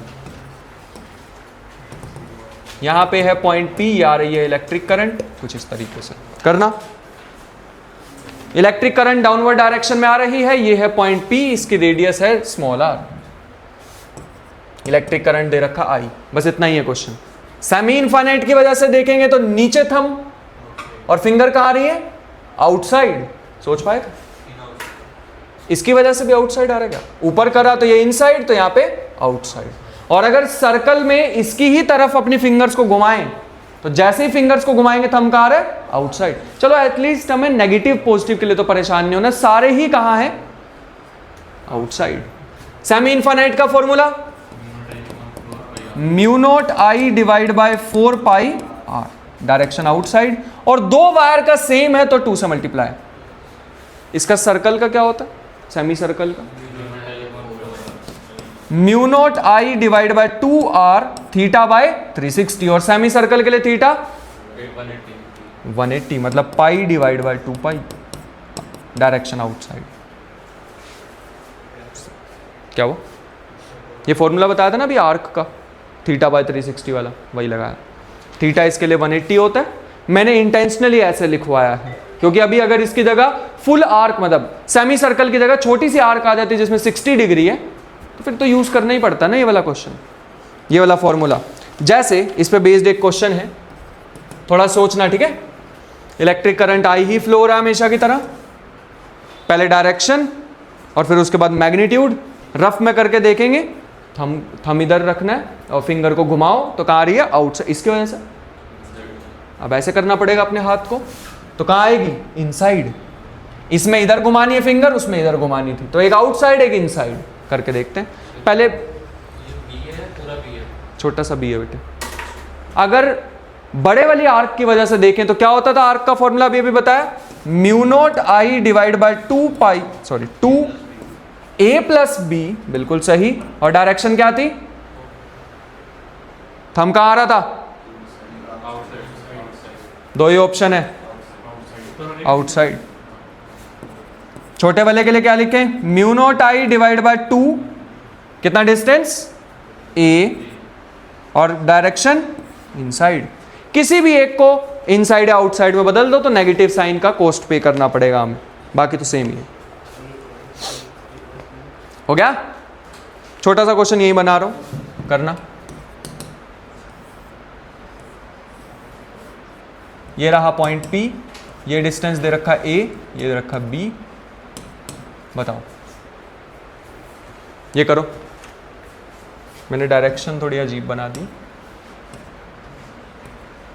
A: यहां पे है पॉइंट P, ये आ रही है इलेक्ट्रिक करंट, कुछ इस तरीके से करना। इलेक्ट्रिक करंट डाउनवर्ड डायरेक्शन में आ रही है, ये है पॉइंट P, इसकी रेडियस है स्मॉल r। इलेक्ट्रिक करंट दे रखा I, बस इतना ही है क्वेश्चन। सेमी इनफाइनाइट की वजह से देखेंगे तो नीचे थंब और फिंगर कहां आ रही है? आउटसाइड। सोच पाए थे? इसकी वजह से भी आउटसाइड आ रहा है क्या? ऊपर करा तो ये इनसाइड, तो यहां पे आउटसाइड। और अगर सर्कल में इसकी ही तरफ अपनी फिंगर्स को घुमाएं तो जैसे ही फिंगर्स को घुमाएंगे थंब कहां आ रहा है? आउटसाइड। चलो एटलीस्ट हमें नेगेटिव पॉजिटिव के लिए तो परेशान नहीं होना, सारे ही कहां है? आउटसाइड। सेमी इनफाइनाइट का formula mu not I divide by 4 pi R, direction outside, और दो वायर का सेम है तो 2 से मल्टीप्लाई। इसका सर्कल का क्या होता है? सेमी सर्कल का mu not I divide by 2 R theta by 360, और सेमी सर्कल के लिए थीटा 180, मतलब pi divide by 2 pi, direction outside. क्या वो ये फॉर्मूला बताया था ना अभी आर्क का, थीटा बाय 360 वाला, वही लगाया। थीटा इसके लिए 180 होता है। मैंने इंटेंशनली ऐसे लिखवाया है क्योंकि अभी अगर इसकी जगह फुल आर्क, मतलब सेमी सर्कल की जगह छोटी सी आर्क आ जाती है जिसमें 60 डिग्री है, तो फिर तो यूज करना ही पड़ता ना ये वाला क्वेश्चन, ये वाला फॉर्मूला। जैसे इस पे बेस्ड एक क्वेश्चन है, थोड़ा सोचना, ठीक है। Electric current I he flow हो रहा है हमेशा की तरह, पहले डायरेक्शन और फिर उसके बाद मैग्नीट्यूड। रफ में करके देखेंगे, थम इधर रखना है और फिंगर को घुमाओ तो कहाँ आ रही है? आउटसाइड। इसकी वजह से अब ऐसे करना पड़ेगा अपने हाथ को, तो कहाँ आएगी? इनसाइड। इसमें इधर घुमानी है फिंगर, उसमें इधर घुमानी थी, तो एक आउटसाइड एक इनसाइड। करके देखते हैं पहले, छोटा सा बी है बेटे। अगर बड़े वाली आर्क की वजह से देखें तो क्या होता था? आर्क का फॉर्मूला भी अभी बताया, mu not I divide by 2 A plus B, बिल्कुल सही। और डायरेक्शन क्या थी? थंब कहाँ आ रहा था? दो ही ऑप्शन है, आउटसाइड। छोटे वाले के लिए क्या लिखें? Mu naught I divide by 2, कितना डिस्टेंस? ए, और डायरेक्शन इनसाइड। किसी भी एक को इनसाइड या आउटसाइड में बदल दो तो नेगेटिव साइन का कॉस्ट पे करना पड़ेगा हमें, बाकी तो सेम ही है। हो गया? छोटा सा क्वेश्चन यही बना रहा हूं, करना। ये रहा पॉइंट P, ये डिस्टेंस दे रखा A, ये दे रखा B। बताओ, ये करो। मैंने डायरेक्शन थोड़ी अजीब बना दी,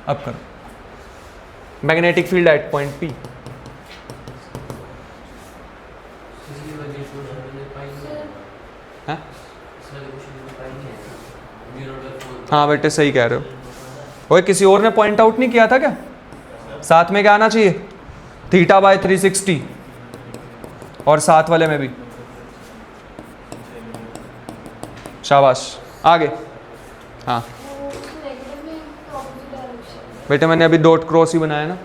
A: अब करो। Magnetic field at point P। हाँ बेटे सही कह रहे हो। ओए किसी और ने पॉइंट आउट नहीं किया था क्या? साथ में क्या आना चाहिए? थीटा बाय 360, और साथ वाले में भी। शाबाश, आगे। हाँ बेटे मैंने अभी डॉट क्रॉस ही बनाया ना,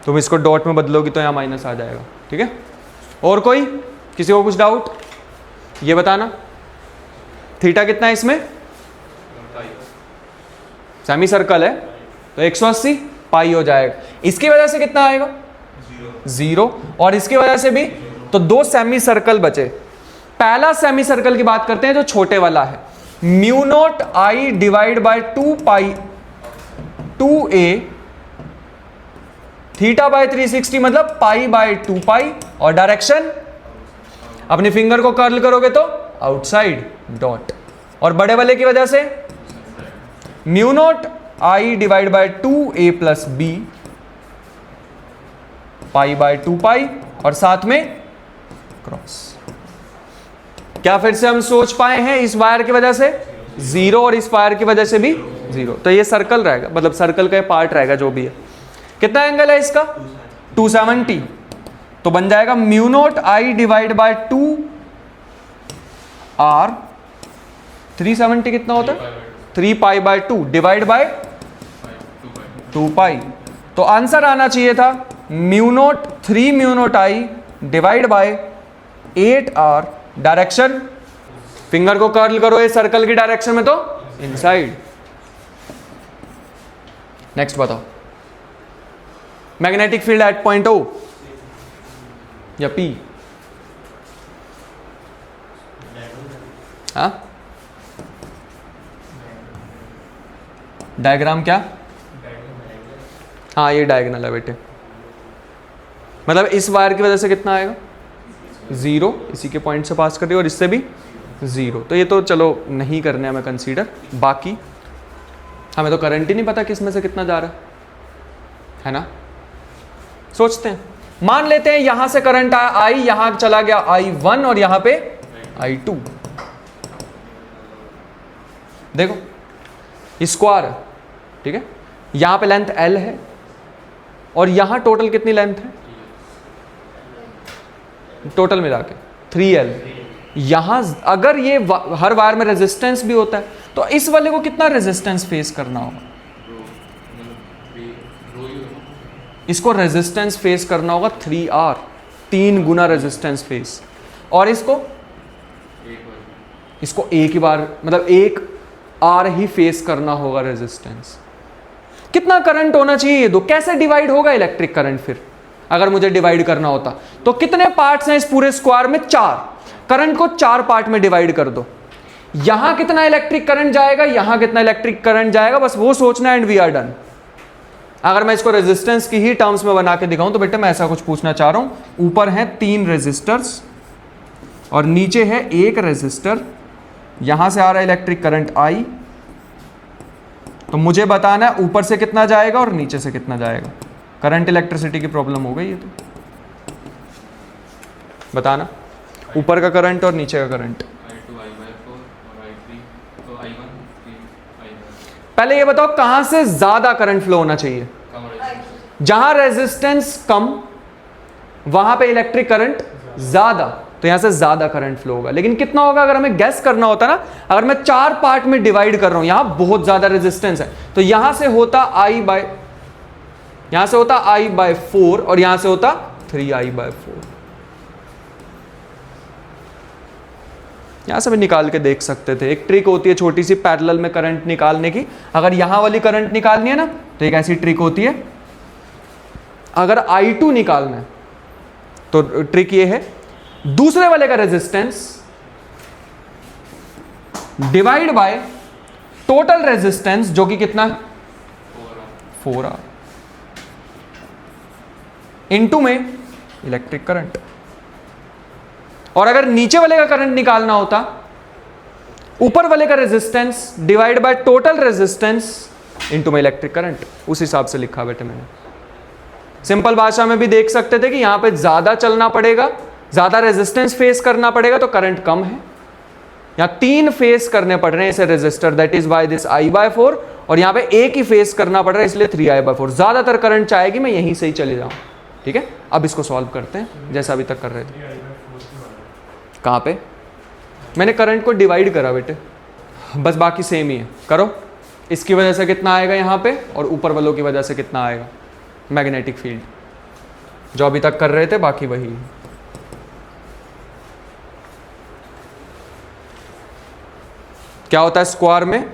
A: तुम इसको डॉट में बदलोगी तो यहाँ माइनस आ जाएगा, ठीक है। और कोई, किसी को कुछ डाउट? ये बताना थीटा कितना है इसमें? सेमी सर्कल है तो 180 पाई हो जाएगा। इसकी वजह से कितना आएगा? 0। और इसकी वजह से भी, तो दो सेमी सर्कल बचे। पहला सेमी सर्कल की बात करते हैं जो छोटे वाला है, mu not I divide by 2 pi 2a theta by 360, मतलब पाई बाय 2 पाई, और डायरेक्शन अपनी फिंगर को कर्ल करोगे तो आउटसाइड, डॉट। और बड़े वाले की वजह से mu not I divide bye 2a plus b pi by 2 पाई, और साथ में क्रॉस। क्या फिर से हम सोच पाए हैं? इस वायर की वजह से 0 और इस वायर की वजह से भी 0, तो ये सर्कल रहेगा, मतलब सर्कल का पार्ट रहेगा जो भी है। कितना एंगल है इसका? 270। तो बन जाएगा mu not I divide by 2 R 370 कितना होता है 3π/2 डिवाइड बाय 2π। तो आंसर आना चाहिए था μ0 3μ0I divide by 8R। Direction finger को कर्ल करो ये सर्कल की डायरेक्शन में तो इनसाइड। नेक्स्ट बताओ magnetic field at point O या P। हाँ डायग्राम क्या, हाँ ये डायगोनल है बेटे, मतलब इस वायर की वजह से कितना आएगा 0, इसी के पॉइंट से पास कर रही है और इससे भी 0। तो ये तो चलो नहीं करने हमें कंसीडर, बाकी हमें तो करंट ही नहीं पता किस में से कितना जा रहा है ना। सोचते हैं, मान लेते हैं यहां से करंट आया I, यहां चला गया I1 और यहां पे I2। देखो स्क्वायर है, ठीक है, यहां पे लेंथ L है और यहां टोटल कितनी लेंथ है, टोटल मिला के 3L। यहां अगर ये हर वायर में रेजिस्टेंस भी होता है तो इस वाले को कितना रेजिस्टेंस फेस करना होगा, इसको रेजिस्टेंस फेस करना होगा 3R, 3 गुना रेजिस्टेंस फेस, और इसको एक ही बार मतलब 1R ही फेस करना होगा रेजिस्टेंस। कितना करंट होना चाहिए ये दो, कैसे डिवाइड होगा इलेक्ट्रिक करंट फिर अगर मुझे डिवाइड करना होता तो कितने पार्ट्स हैं इस पूरे स्क्वायर में 4, करंट को 4 पार्ट में डिवाइड कर दो, यहां कितना इलेक्ट्रिक करंट जाएगा, यहां कितना इलेक्ट्रिक करंट जाएगा, बस वो सोचना एंड वी आर डन। अगर मैं इसको रेजिस्टेंस की ही टर्म्स में बना के दिखाऊं तो बेटा मैं ऐसा कुछ पूछना चाह रहा हूं, ऊपर है 3 रेजिस्टर्स और नीचे है 1 रेजिस्टर, यहां से आ रहा है इलेक्ट्रिक करंट I, तो मुझे बताना है ऊपर से कितना जाएगा और नीचे से कितना जाएगा। करंट इलेक्ट्रिसिटी की प्रॉब्लम हो गई है, तो बताना ऊपर का करंट और नीचे का करंट। पहले ये बताओ कहां से ज्यादा करंट फ्लो होना चाहिए, जहां रेजिस्टेंस कम वहां पे इलेक्ट्रिक करंट ज्यादा, तो यहां से ज्यादा करंट फ्लो होगा। लेकिन कितना होगा अगर हमें गैस करना होता ना, अगर मैं 4 पार्ट में डिवाइड कर रहा हूं, यहां बहुत ज्यादा रेजिस्टेंस है तो यहां से होता I/4 और यहां से होता 3I/4। यहां से भी निकाल के देख सकते थे, एक ट्रिक होती है छोटी सी पैरेलल में करंट निकालने की। अगर यहां वाली करंट निकालनी है ना तो एक ऐसी ट्रिक होती है, अगर I2 निकालना है तो ट्रिक ये है, दूसरे वाले का resistance divide by total resistance जो कि कितना है 4R, इनटू में इलेक्ट्रिक करंट। और अगर नीचे वाले का करंट निकालना होता, ऊपर वाले का resistance divide by total resistance into में इलेक्ट्रिक करंट। उस हिसाब से लिखा बेटे मैंने। सिंपल भाषा में भी देख सकते थे कि यहां पे ज्यादा चलना पड़ेगा, ज्यादा रेजिस्टेंस फेस करना पड़ेगा तो करंट कम है। यहां 3 फेस करने पड़ रहे हैं इसे resistor, that is by this I/4, और यहां पे एक ही फेस करना पड़ रहा है इसलिए 3I/4। ज्यादातर करंट चाहेगी मैं यहीं से ही चले जाऊं, ठीक है। अब इसको सॉल्व करते हैं जैसा अभी तक कर रहे थे। कहां पे मैंने करंट को डिवाइड करा बेटे, बस बाकी सेम ही है। करो, इसकी वजह से कितना आएगा यहां पे और ऊपर वालों की वजह से कितना आएगा, मैग्नेटिक फील्ड जो अभी तक कर रहे थे बाकी वही। क्या होता है स्क्वायर में,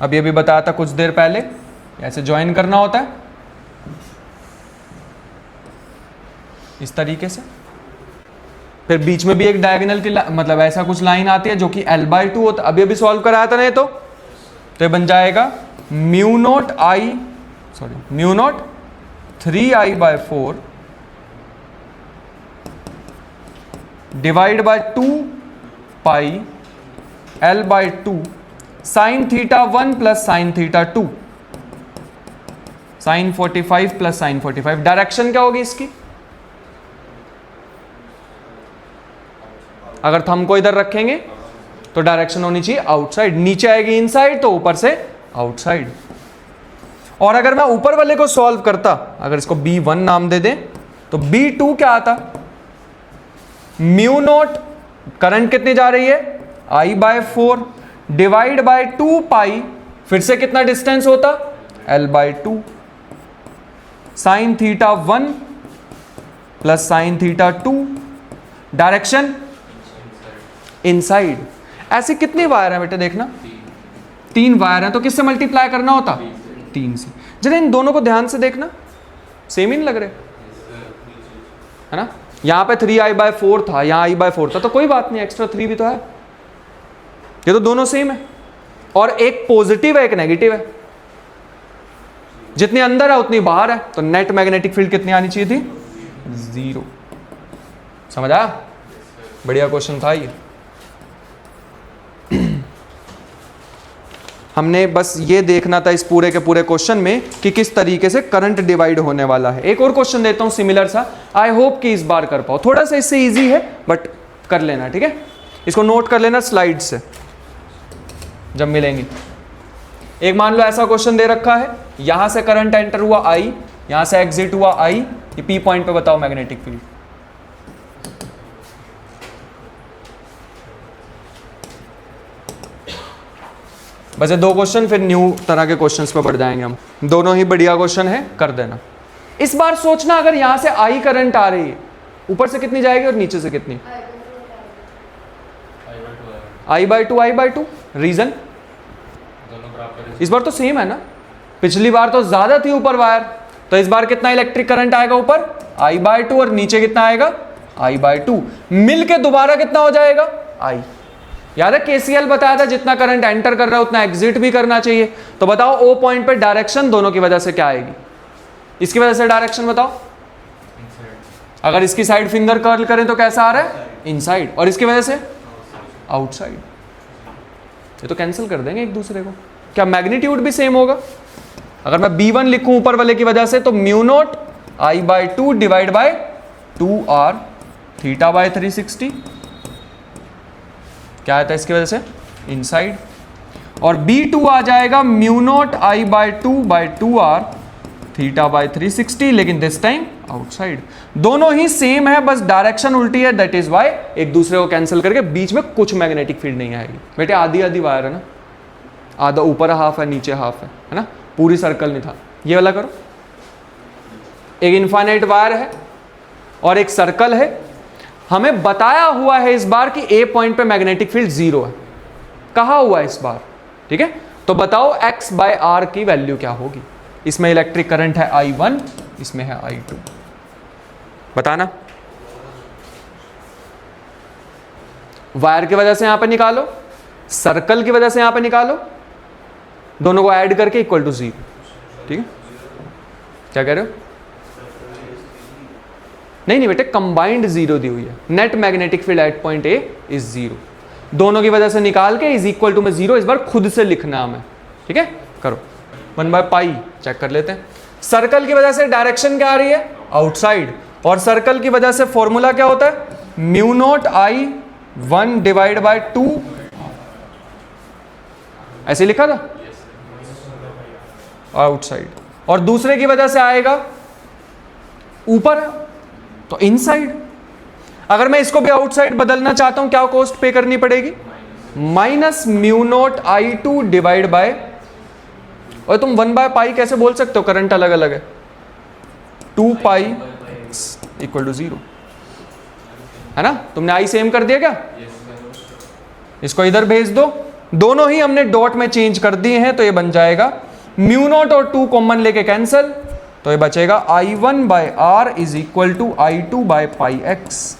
A: अब ये भी बताया था कुछ देर पहले, ऐसे ज्वाइन करना होता है इस तरीके से, फिर बीच में भी एक डायगोनल की मतलब ऐसा कुछ लाइन आती है जो कि L/2 होता है। अभी सॉल्व कराया था नहीं तो ये बन जाएगा μ0 3I/4 divide by 2π L/2 sin θ1 plus sin θ2 sin 45 plus sin 45। Direction क्या होगी इसकी, अगर थंब को इधर रखेंगे तो डायरेक्शन होनी चाहिए आउटसाइड, नीचे आएगी इनसाइड तो ऊपर से आउटसाइड। और अगर मैं ऊपर वाले को सॉल्व करता, अगर इसको B1 नाम दे दें तो B2 क्या आता, μ0 करंट कितनी जा रही है I by 4 divide by 2 pi, फिर से कितना डिस्टेंस होता, L by 2, sine theta 1 plus sine theta 2, direction inside. ऐसे कितने वायर हैं बेटे, देखना 3 वायर हैं, तो किससे मल्टीप्लाई करना होता, 3 से। जरा इन दोनों को ध्यान से देखना, सेम ही नहीं लग रहे, है ना। यहाँ पे 3I/4 था, यहाँ I/4 था, तो कोई बात नहीं, एक्स्ट्रा 3 भी तो है। ये तो दोनों सेम है, और एक पॉजिटिव है एक नेगेटिव है, जितनी अंदर है उतनी बाहर है, तो नेट मैग्नेटिक फील्ड कितनी आनी चाहिए थी, 0। समझ आया, बढ़िया क्वेश्चन था ये। हमने बस ये देखना था इस पूरे के पूरे क्वेश्चन में कि किस तरीके से करंट डिवाइड होने वाला है। एक और क्वेश्चन देता हूं सिमिलर सा, आई होप कि इस बार कर पाओ, थोड़ा सा इससे इजी है बट कर लेना, ठीक है। इसको नोट कर लेना स्लाइड से जब मिलेंगी। एक मान लो ऐसा क्वेश्चन दे रखा है, यहां से करंट एंटर हुआ I, यहां से एग्जिट हुआ I, ये P पॉइंट पे बताओ मैग्नेटिक फील्ड। बस ये 2 क्वेश्चन, फिर न्यू तरह के क्वेश्चंस पे बढ़ जाएंगे हम। दोनों ही बढ़िया क्वेश्चन है, कर देना। इस बार सोचना, अगर यहां से I करंट आ रही है, ऊपर से कितनी जाएगी और नीचे से कितनी, I/2 रीजन
B: दोनों बराबर।
A: इस बार तो सेम है ना, पिछली बार तो ज्यादा थी ऊपर वायर, तो इस बार कितना इलेक्ट्रिक करंट आएगा ऊपर, I/2, और नीचे कितना आएगा, I/2, मिलके दोबारा कितना हो जाएगा, I। याद है KCL बताया था, जितना करंट एंटर कर रहा है उतना एग्जिट भी करना चाहिए। तो बताओ O पॉइंट पे डायरेक्शन दोनों की वजह से क्या आएगी, इसकी वजह से डायरेक्शन बताओ। अगर इसकी साइड फिंगर कर्ल करें तो कैसा आ रहा है, इनसाइड, और इसकी वजह से आउटसाइड। ये तो कैंसिल कर देंगे एक दूसरे को। क्या मैग्नीट्यूड भी सेम होगा, अगर मैं B1 लिखूं ऊपर वाले की वजह से, तो μ0 I/2 divide by 2r theta by 360, क्या आता है इसकी वजह से, इनसाइड। और B2 आ जाएगा μ0 I/2 bye 2r theta by 360, लेकिन दिस टाइम आउटसाइड। दोनों ही सेम है, बस डायरेक्शन उल्टी है, दैट इज वाई एक दूसरे को कैंसिल करके बीच में कुछ मैग्नेटिक फील्ड नहीं आएगी। बेटे आधी आधी वायर है ना, आधा ऊपर हाफ है नीचे हाफ है ना, पूरी सर्कल नहीं था। ये वाला करो, एक इनफाइनाइट वायर है और एक सर्कल है। हमें बताया हुआ है इस बार कि ए पॉइंट पे मैग्नेटिक फील्ड 0 है, कहा हुआ है इस बार, ठीक है। तो बताओ x/r की वैल्यू क्या होगी। इसमें इलेक्ट्रिक करंट है I1, इसमें है I2, बताना। वायर की वजह से यहां पे निकालो, सर्कल की वजह से यहां पे निकालो, दोनों को ऐड करके इक्वल टू 0, ठीक है। क्या कह रहे हो, नहीं बेटे, कंबाइंड 0 दी हुई है। Net magnetic field at point A is 0, दोनों की वजह से निकाल के इज इक्वल टू में 0 इस बार खुद से लिखना हमें, ठीक है। करो 1/π चेक कर लेते हैं। सर्कल की वजह से डायरेक्शन क्या आ रही है, आउटसाइड, और सर्कल की वजह से फॉर्मूला क्या होता है, μ0 I1 डिवाइड बाय 2, ऐसे लिखा था, आउटसाइड। और दूसरे की वजह से आएगा ऊपर तो इनसाइड। अगर मैं इसको भी आउटसाइड बदलना चाहता हूं, क्या कॉस्ट पे करनी पड़ेगी, माइनस μ0 I2 डिवाइड बाय, और तुम 1/π कैसे बोल सकते हो, करंट अलग अलग है, 2π इक्वल टू 0, है ना। तुमने I सेम कर दिया क्या, इसको इधर भेज दो, दोनों ही हमने डॉट में चेंज कर दिए हैं, तो ये बन जाएगा μ0 और 2 कॉमन लेके कैंसल, तो ये बचेगा I1/r is equal to I2/πx।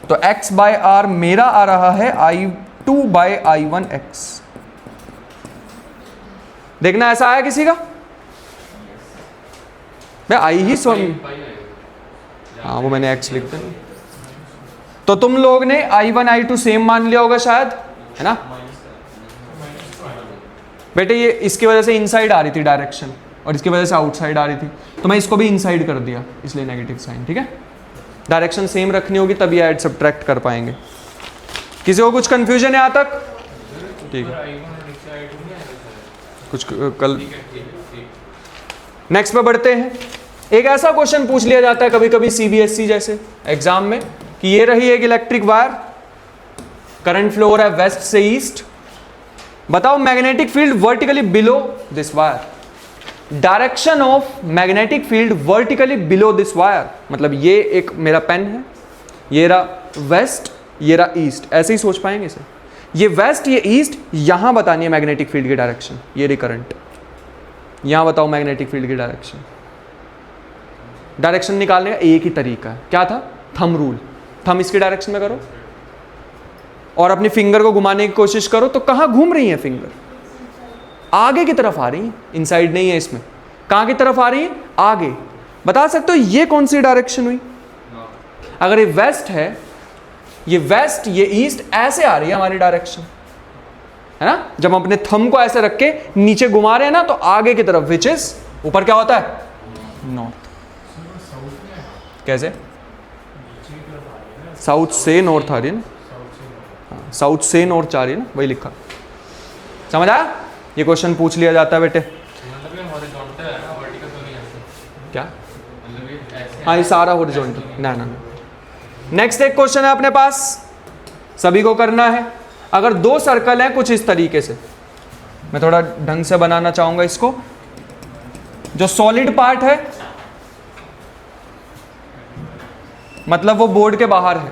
A: तो x/r मेरा आ रहा है I2/I1x। देखना ऐसा आया किसी का, मैं आई ही सुन, हाँ वो मैंने x लिख दिया। तो तुम लोग ने I1 I2 सेम मान लिया होगा शायद, है ना बेटे। ये इसकी वजह से इनसाइड आ रही थी डायरेक्शन, और इसकी वजह से आउटसाइड आ रही थी, तो मैं इसको भी इनसाइड कर दिया, इसलिए नेगेटिव साइन, ठीक है। डायरेक्शन सेम रखनी होगी तभी ऐड सब्ट्रैक्ट कर पाएंगे। किसी को कुछ कंफ्यूजन है यहाँ तक, ठीक है। कुछ कल नेक्स्ट पे बढ़ते हैं। एक ऐसा क्वेश्चन पूछ लिया जाता है कभी कभी CBSE जैसे एग्जाम में, कि ये रही एक इलेक्ट्रिक वायर, करंट फ्लो हो रहा है वेस्ट से ईस्ट। बताओ magnetic field vertically below this wire, direction of magnetic field vertically below this wire, मतलब ये एक मेरा पेन है, ये रहा वेस्ट, ये रहा ईस्ट, ऐसे ही सोच पाएंगे इसे, ये वेस्ट ये ईस्ट, यहां बतानी है मैग्नेटिक फील्ड की डायरेक्शन, ये रही करंट, यहां बताओ मैग्नेटिक फील्ड की डायरेक्शन। डायरेक्शन निकालने का एक ही तरीका है, क्या था? Thumb rule. थंब इसकी डायरेक्शन में करो और अपनी फिंगर को घुमाने की कोशिश करो, तो कहां घूम रही है फिंगर? आगे की तरफ आ रही है, इनसाइड नहीं है इसमें। कहां की तरफ आ रही है? आगे। बता सकते हो ये कौन सी डायरेक्शन हुई? अगर ये वेस्ट है, ये वेस्ट ये ईस्ट, ऐसे आ रही है हमारी डायरेक्शन, है ना? जब हम अपने थंब को ऐसे रख के नीचे घुमा रहे हैं ना, तो आगे की तरफ, विच इज ऊपर क्या होता है? नॉर्थ। कैसे? साउथ से नॉर्थ आ रही है ना, साउथ से नॉर्थ आ रही है ना, वही लिखा। समझ आया? ये क्वेश्चन पूछ लिया जाता है बेटे।
B: मतलब ये हॉरिजॉन्टल है ना, वर्टिकल तो नहीं है
A: क्या?
B: मतलब ये ऐसे
A: हाँ, ये सारा हॉरिजॉन्टल। ना ना ना। नेक्स्ट एक क्वेश्चन है अपने पास, सभी को करना है। अगर दो सर्कल हैं कुछ इस तरीके से, मैं थोड़ा ढंग से बनाना चाहूंगा इसको। जो सॉलिड पार्ट है मतलब वो बोर्ड के बाहर है,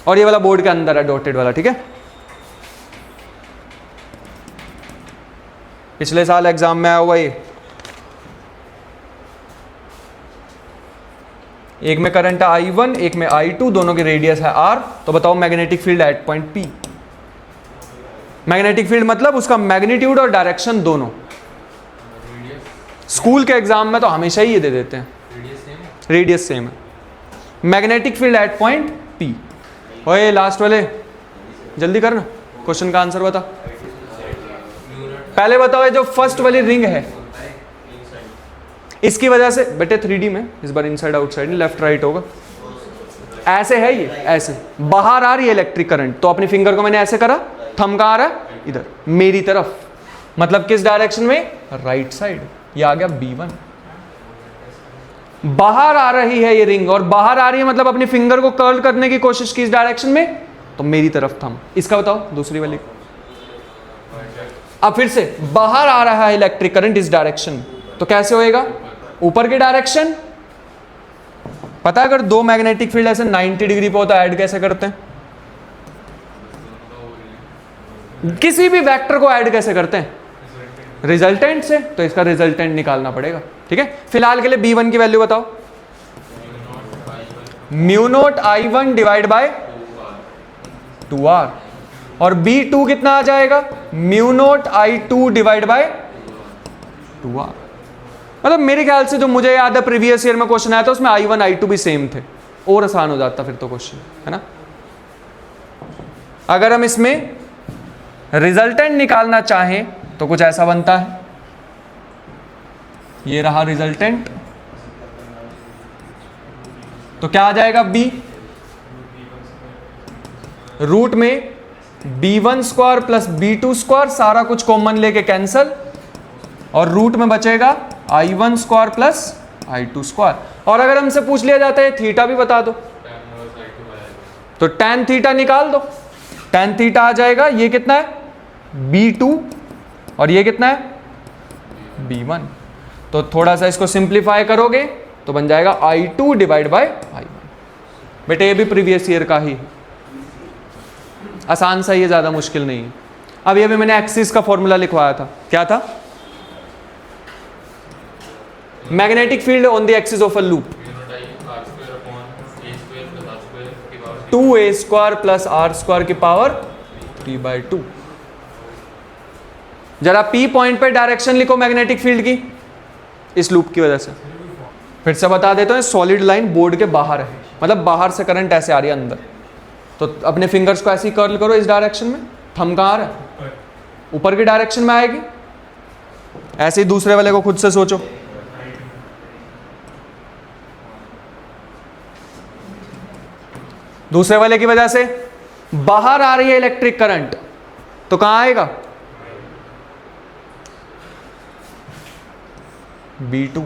A: और ये वाला बोर्ड के अंदर है, डॉटेड वाला, ठीक है? पिछले साल एग्जाम में आया हुआ ये। एक में करंट है I1, एक में I2, दोनों की रेडियस है R। तो बताओ magnetic field at point P। Magnetic field मतलब उसका मैग्नीट्यूड और डायरेक्शन दोनों। स्कूल के एग्जाम में तो हमेशा ही ये दे देते हैं, रेडियस सेम है। Magnetic field at point P। ओए लास्ट वाले जल्दी करना, क्वेश्चन का आंसर बता। पहले बताओ ये जो फर्स्ट वाली रिंग है, इसकी वजह से बेटे 3D में इस बार इनसाइड आउटसाइड नहीं, लेफ्ट राइट होगा। ऐसे है ये, ऐसे बाहर आ रही है इलेक्ट्रिक करंट, तो अपनी फिंगर को मैंने ऐसे करा, थंब कहाँ आ रहा है? इधर मेरी तरफ, मतलब किस डायरेक्शन में? Right side. ये आ गया B1। बाहर आ रही है ये रिंग, और बाहर आ रही है मतलब अपनी फिंगर को कर्ल करने की कोशिश की इस डायरेक्शन में, तो मेरी तरफ थंब। इसका बताओ दूसरी वाली। अब फिर से बाहर आ रहा है इलेक्ट्रिक करंट इस डायरेक्शन में, तो कैसे होएगा? ऊपर की डायरेक्शन। पता है अगर दो मैग्नेटिक फील्ड ऐसे 90 डिग्री पे होता है, ऐड कैसे करते हैं? किसी भी वेक्टर को ऐड कैसे करते हैं? रिजल्टेंट से। तो इसका रिजल्टेंट निकालना पड़ेगा, ठीक है? फिलहाल के लिए B1 की वैल्यू बताओ। Mu naught I1 divide by 2R, और B2 कितना आ जाएगा? Mu note I2 divide by 2R। मतलब मेरे ख्याल से जो मुझे याद है प्रीवियस ईयर में क्वेश्चन आया था उसमें I1 I2 भी सेम थे, और आसान हो जाता फिर तो क्वेश्चन, है ना? अगर हम इसमें रिजल्टेंट निकालना चाहें तो कुछ ऐसा बनता है, ये रहा रिजल्टेंट, तो क्या आ जाएगा? B रूट में B1 square plus B2 square, सारा कुछ कॉमन लेके कैंसल, और रूट में बचेगा I1 square plus I2 square. और अगर हमसे पूछ लिया जाता है थीटा भी बता दो, तो tan थीटा निकाल दो। tan थीटा आ जाएगा, ये कितना है? B2, और ये कितना है? B1। तो थोड़ा सा इसको सिंप्लीफाई करोगे तो बन जाएगा I2 डिवाइड बाय I1। बेटे ये भी प्रीवियस ईयर का ही, आसान सा, ये ज्यादा मुश्किल नहीं है। अब ये भी मैंने एक्सिस का फॉर्मूला लिखवाया था, क्या था? Magnetic field on the axis of a loop, 2a square plus r square की पावर 3/2। जरा P पॉइंट पे डायरेक्शन लिखो मैग्नेटिक फील्ड की इस लूप की वजह से। फिर से बता देता हूं, सॉलिड लाइन बोर्ड के बाहर है, मतलब बाहर से करंट ऐसे आ रही है अंदर, तो अपने फिंगर्स को ऐसे ही कर्ल करो इस डायरेक्शन में। थंब कहाँ आ रहा है? ऊपर की डायरेक्शन में आएगी। ऐसे ही दूसरे वाले को खुद से सोचो। दूसरे वाले की वजह से बाहर आ रही है इलेक्ट्रिक करंट, तो कहां आएगा? B2।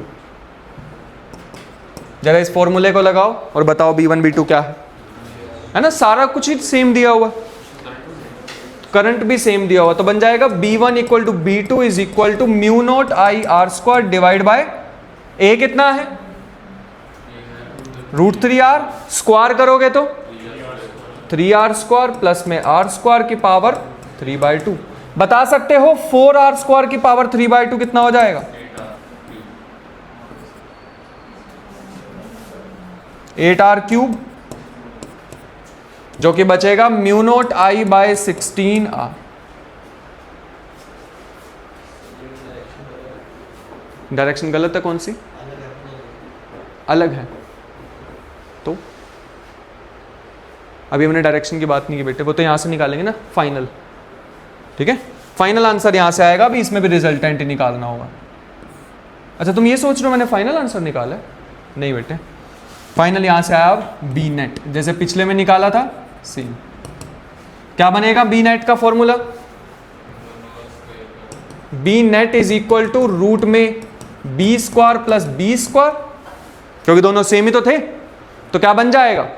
A: जरा इस फॉर्मूले को लगाओ और बताओ B1 B2 क्या है? है ना, सारा कुछ ही सेम दिया हुआ, करंट भी सेम दिया हुआ, तो बन जाएगा B1 equal to B2 is equal to mu not I R square divide by A कितना है √3r, स्क्वायर करोगे तो 3r स्क्वायर प्लस में r स्क्वायर की पावर 3/2। बता सकते हो 4r स्क्वायर की पावर 3/2 कितना हो जाएगा? 8r क्यूब, जो कि बचेगा mu naught I bye 16r। Direction गलत है, कौन सी अलग है? तो अभी हमने डायरेक्शन की बात नहीं की बेटे, वो तो यहां से निकालेंगे ना फाइनल, ठीक है? फाइनल आंसर यहां से आएगा, अभी इसमें भी रिजल्टेंट ही निकालना होगा। अच्छा तुम ये सोच रहे हो मैंने फाइनल आंसर निकाला है? नहीं बेटे, फाइनल यहां से आया बी नेट, जैसे पिछले में निकाला था सेम। क्या बनेगा बी नेट का formula? B net is equal to root में B square plus B square, क्योंकि दोनों सेम ही तो थे, तो क्या बन जाएगा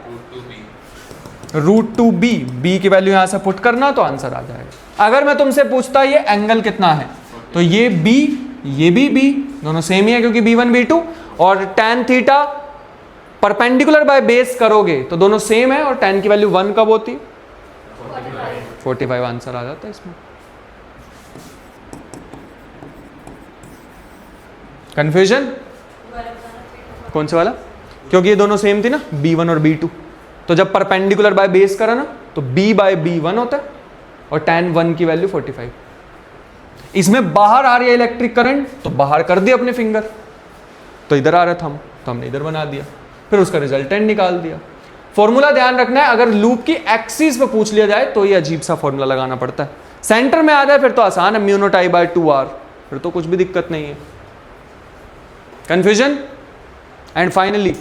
A: √2b। बी की वैल्यू यहां से पुट करना तो आंसर आ जाएगा। अगर मैं तुमसे पूछता ये एंगल कितना है, तो ये b ये भी b, दोनों सेम ही है क्योंकि b1 b2, और tan theta perpendicular by base करोगे तो दोनों सेम है, और tan की वैल्यू 1 कब होती है? 45 आंसर आ जाता है इसमें। कंफ्यूजन कौन से वाला? क्योंकि ये दोनों सेम थी ना b1 और b2, तो जब परपेंडिकुलर बाय बेस करा ना तो b/b1 होता है, और tan 1 की वैल्यू 45। इसमें बाहर आ रही है इलेक्ट्रिक करंट, तो बाहर कर दिया अपने फिंगर, तो इधर आ रहा था हम, तो हमने इधर बना दिया, फिर उसका रिजल्टेंट निकाल दिया। फॉर्मूला ध्यान रखना है, अगर लूप की एक्सिस पे पूछ लिया जाए तो ये अजीब सा फॉर्मूला लगाना पड़ता है। सेंटर में आ जाए फिर तो आसान है, mu not I bye 2r, फिर तो कुछ भी दिक्कत नहीं है। कंफ्यूजन? एंड फाइनली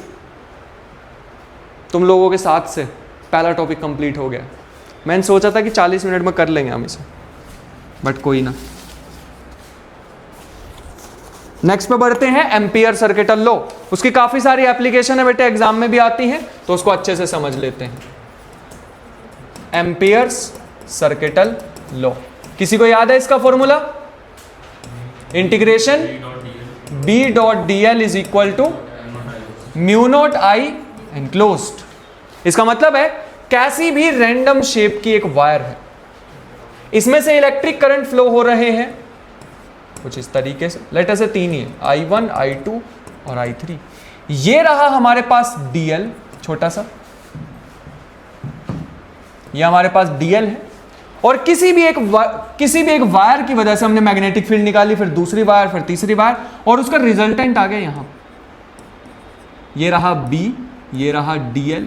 A: तुम लोगों के साथ से पहला टॉपिक कंप्लीट हो गया। मैंने सोचा था कि 40 मिनट में कर लेंगे हम इसे, बट कोई ना। नेक्स्ट पे बढ़ते हैं एम्पियर सर्किटल लॉ। उसकी काफी सारी एप्लीकेशन है बेटे, एग्जाम में भी आती हैं, तो उसको अच्छे से समझ लेते हैं। एम्पियर्स सर्किटल लॉ, किसी को याद है इसका formula? Integration B.dl is equal to mu not I enclosed. इसका मतलब है कैसी भी रैंडम शेप की एक वायर है, इसमें से इलेक्ट्रिक करंट फ्लो हो रहे हैं कुछ इस तरीके से, लेटर से 3 ही है, I1, I2 और I3। ये रहा हमारे पास DL छोटा सा, ये हमारे पास DL है, और किसी भी एक वायर की वजह से हमने मैग्नेटिक फील्ड निकाली, फिर दूसरी वायर, फिर तीसरी वायर, और उसका रिजल्टेंट आ गया यहां। ये रहा B, ये रहा DL,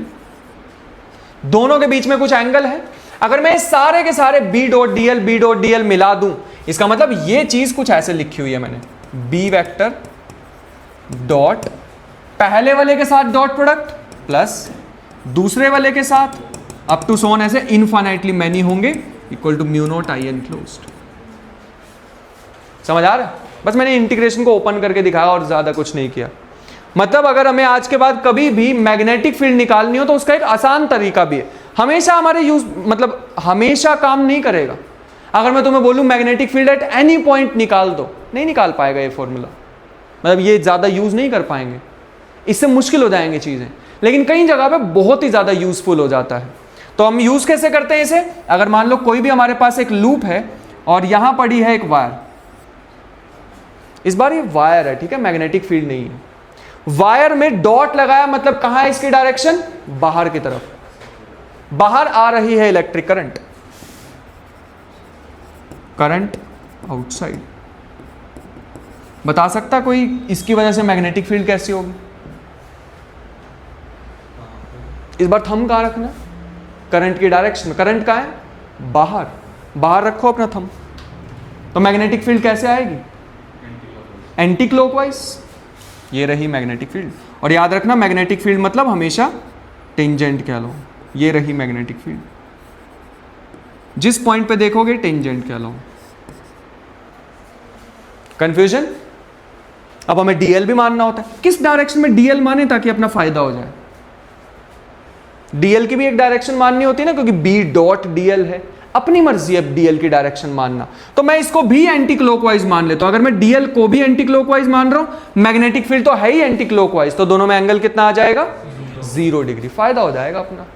A: दोनों के बीच में कुछ एंगल है। अगर मैं इस सारे के सारे B.dl मिला दूं, इसका मतलब ये चीज कुछ ऐसे लिखी हुई है मैंने, B वेक्टर डॉट पहले वाले के साथ डॉट प्रोडक्ट प्लस दूसरे वाले के साथ अप टू सोन, ऐसे इनफाइनाइटली मैनी होंगे, equal to mu not I enclosed. समझ आ रहा है? बस मैंने इंटीग्रेशन को ओपन करके दिखाया और ज्यादा कुछ नहीं किया। मतलब अगर हमें आज के बाद कभी भी मैग्नेटिक फील्ड निकालनी हो तो उसका एक आसान तरीका भी है। हमेशा हमारे मतलब हमेशा काम नहीं करेगा। अगर मैं तुम्हें बोलूं magnetic field at any point निकाल दो, नहीं निकाल पाएगा ये फॉर्मूला, मतलब ये ज्यादा यूज नहीं कर पाएंगे, इससे मुश्किल हो जाएंगे चीजें। लेकिन कई जगह पे बहुत ही ज्यादा यूजफुल हो जाता है। तो हम यूज कैसे करते हैं इसे? अगर मान लो कोई भी हमारे पास एक लूप है और यहां पड़ी है एक वायर, इस बार ये वायर है, ठीक है, मैग्नेटिक फील्ड नहीं है। वायर में डॉट लगाया, मतलब कहां है इसकी डायरेक्शन? बाहर की तरफ, बाहर आ रही है इलेक्ट्रिक करंट, करंट आउटसाइड। बता सकता कोई इसकी वजह से मैग्नेटिक फील्ड कैसी होगी? इस बार थंब कहां रखना? करंट की डायरेक्शन में। करंट कहां है? बाहर, बाहर रखो अपना थंब। तो मैग्नेटिक फील्ड कैसे आएगी? Anti clockwise. ये रही मैग्नेटिक फील्ड, और याद रखना मैग्नेटिक फील्ड मतलब हमेशा टेंजेंट कह लो। ये रही मैग्नेटिक फील्ड, जिस पॉइंट पे देखोगे टेंजेंट कह लो। कंफ्यूजन? अब हमें डीएल भी मानना होता है। किस डायरेक्शन में डीएल माने ताकि अपना फायदा हो जाए? डीएल की भी एक डायरेक्शन माननी होती है ना, क्योंकि बी डॉट डीएल है, अपनी मर्जी है डीएल की डायरेक्शन मानना। तो मैं इसको भी एंटी क्लॉकवाइज मान लेता हूं। अगर मैं डीएल को भी एंटी क्लॉकवाइज मान रहा हूं, मैग्नेटिक फील्ड तो है ही एंटी क्लॉकवाइज, तो दोनों में एंगल कितना आ जाएगा? 0 डिग्री। फायदा हो जाएगा अपना।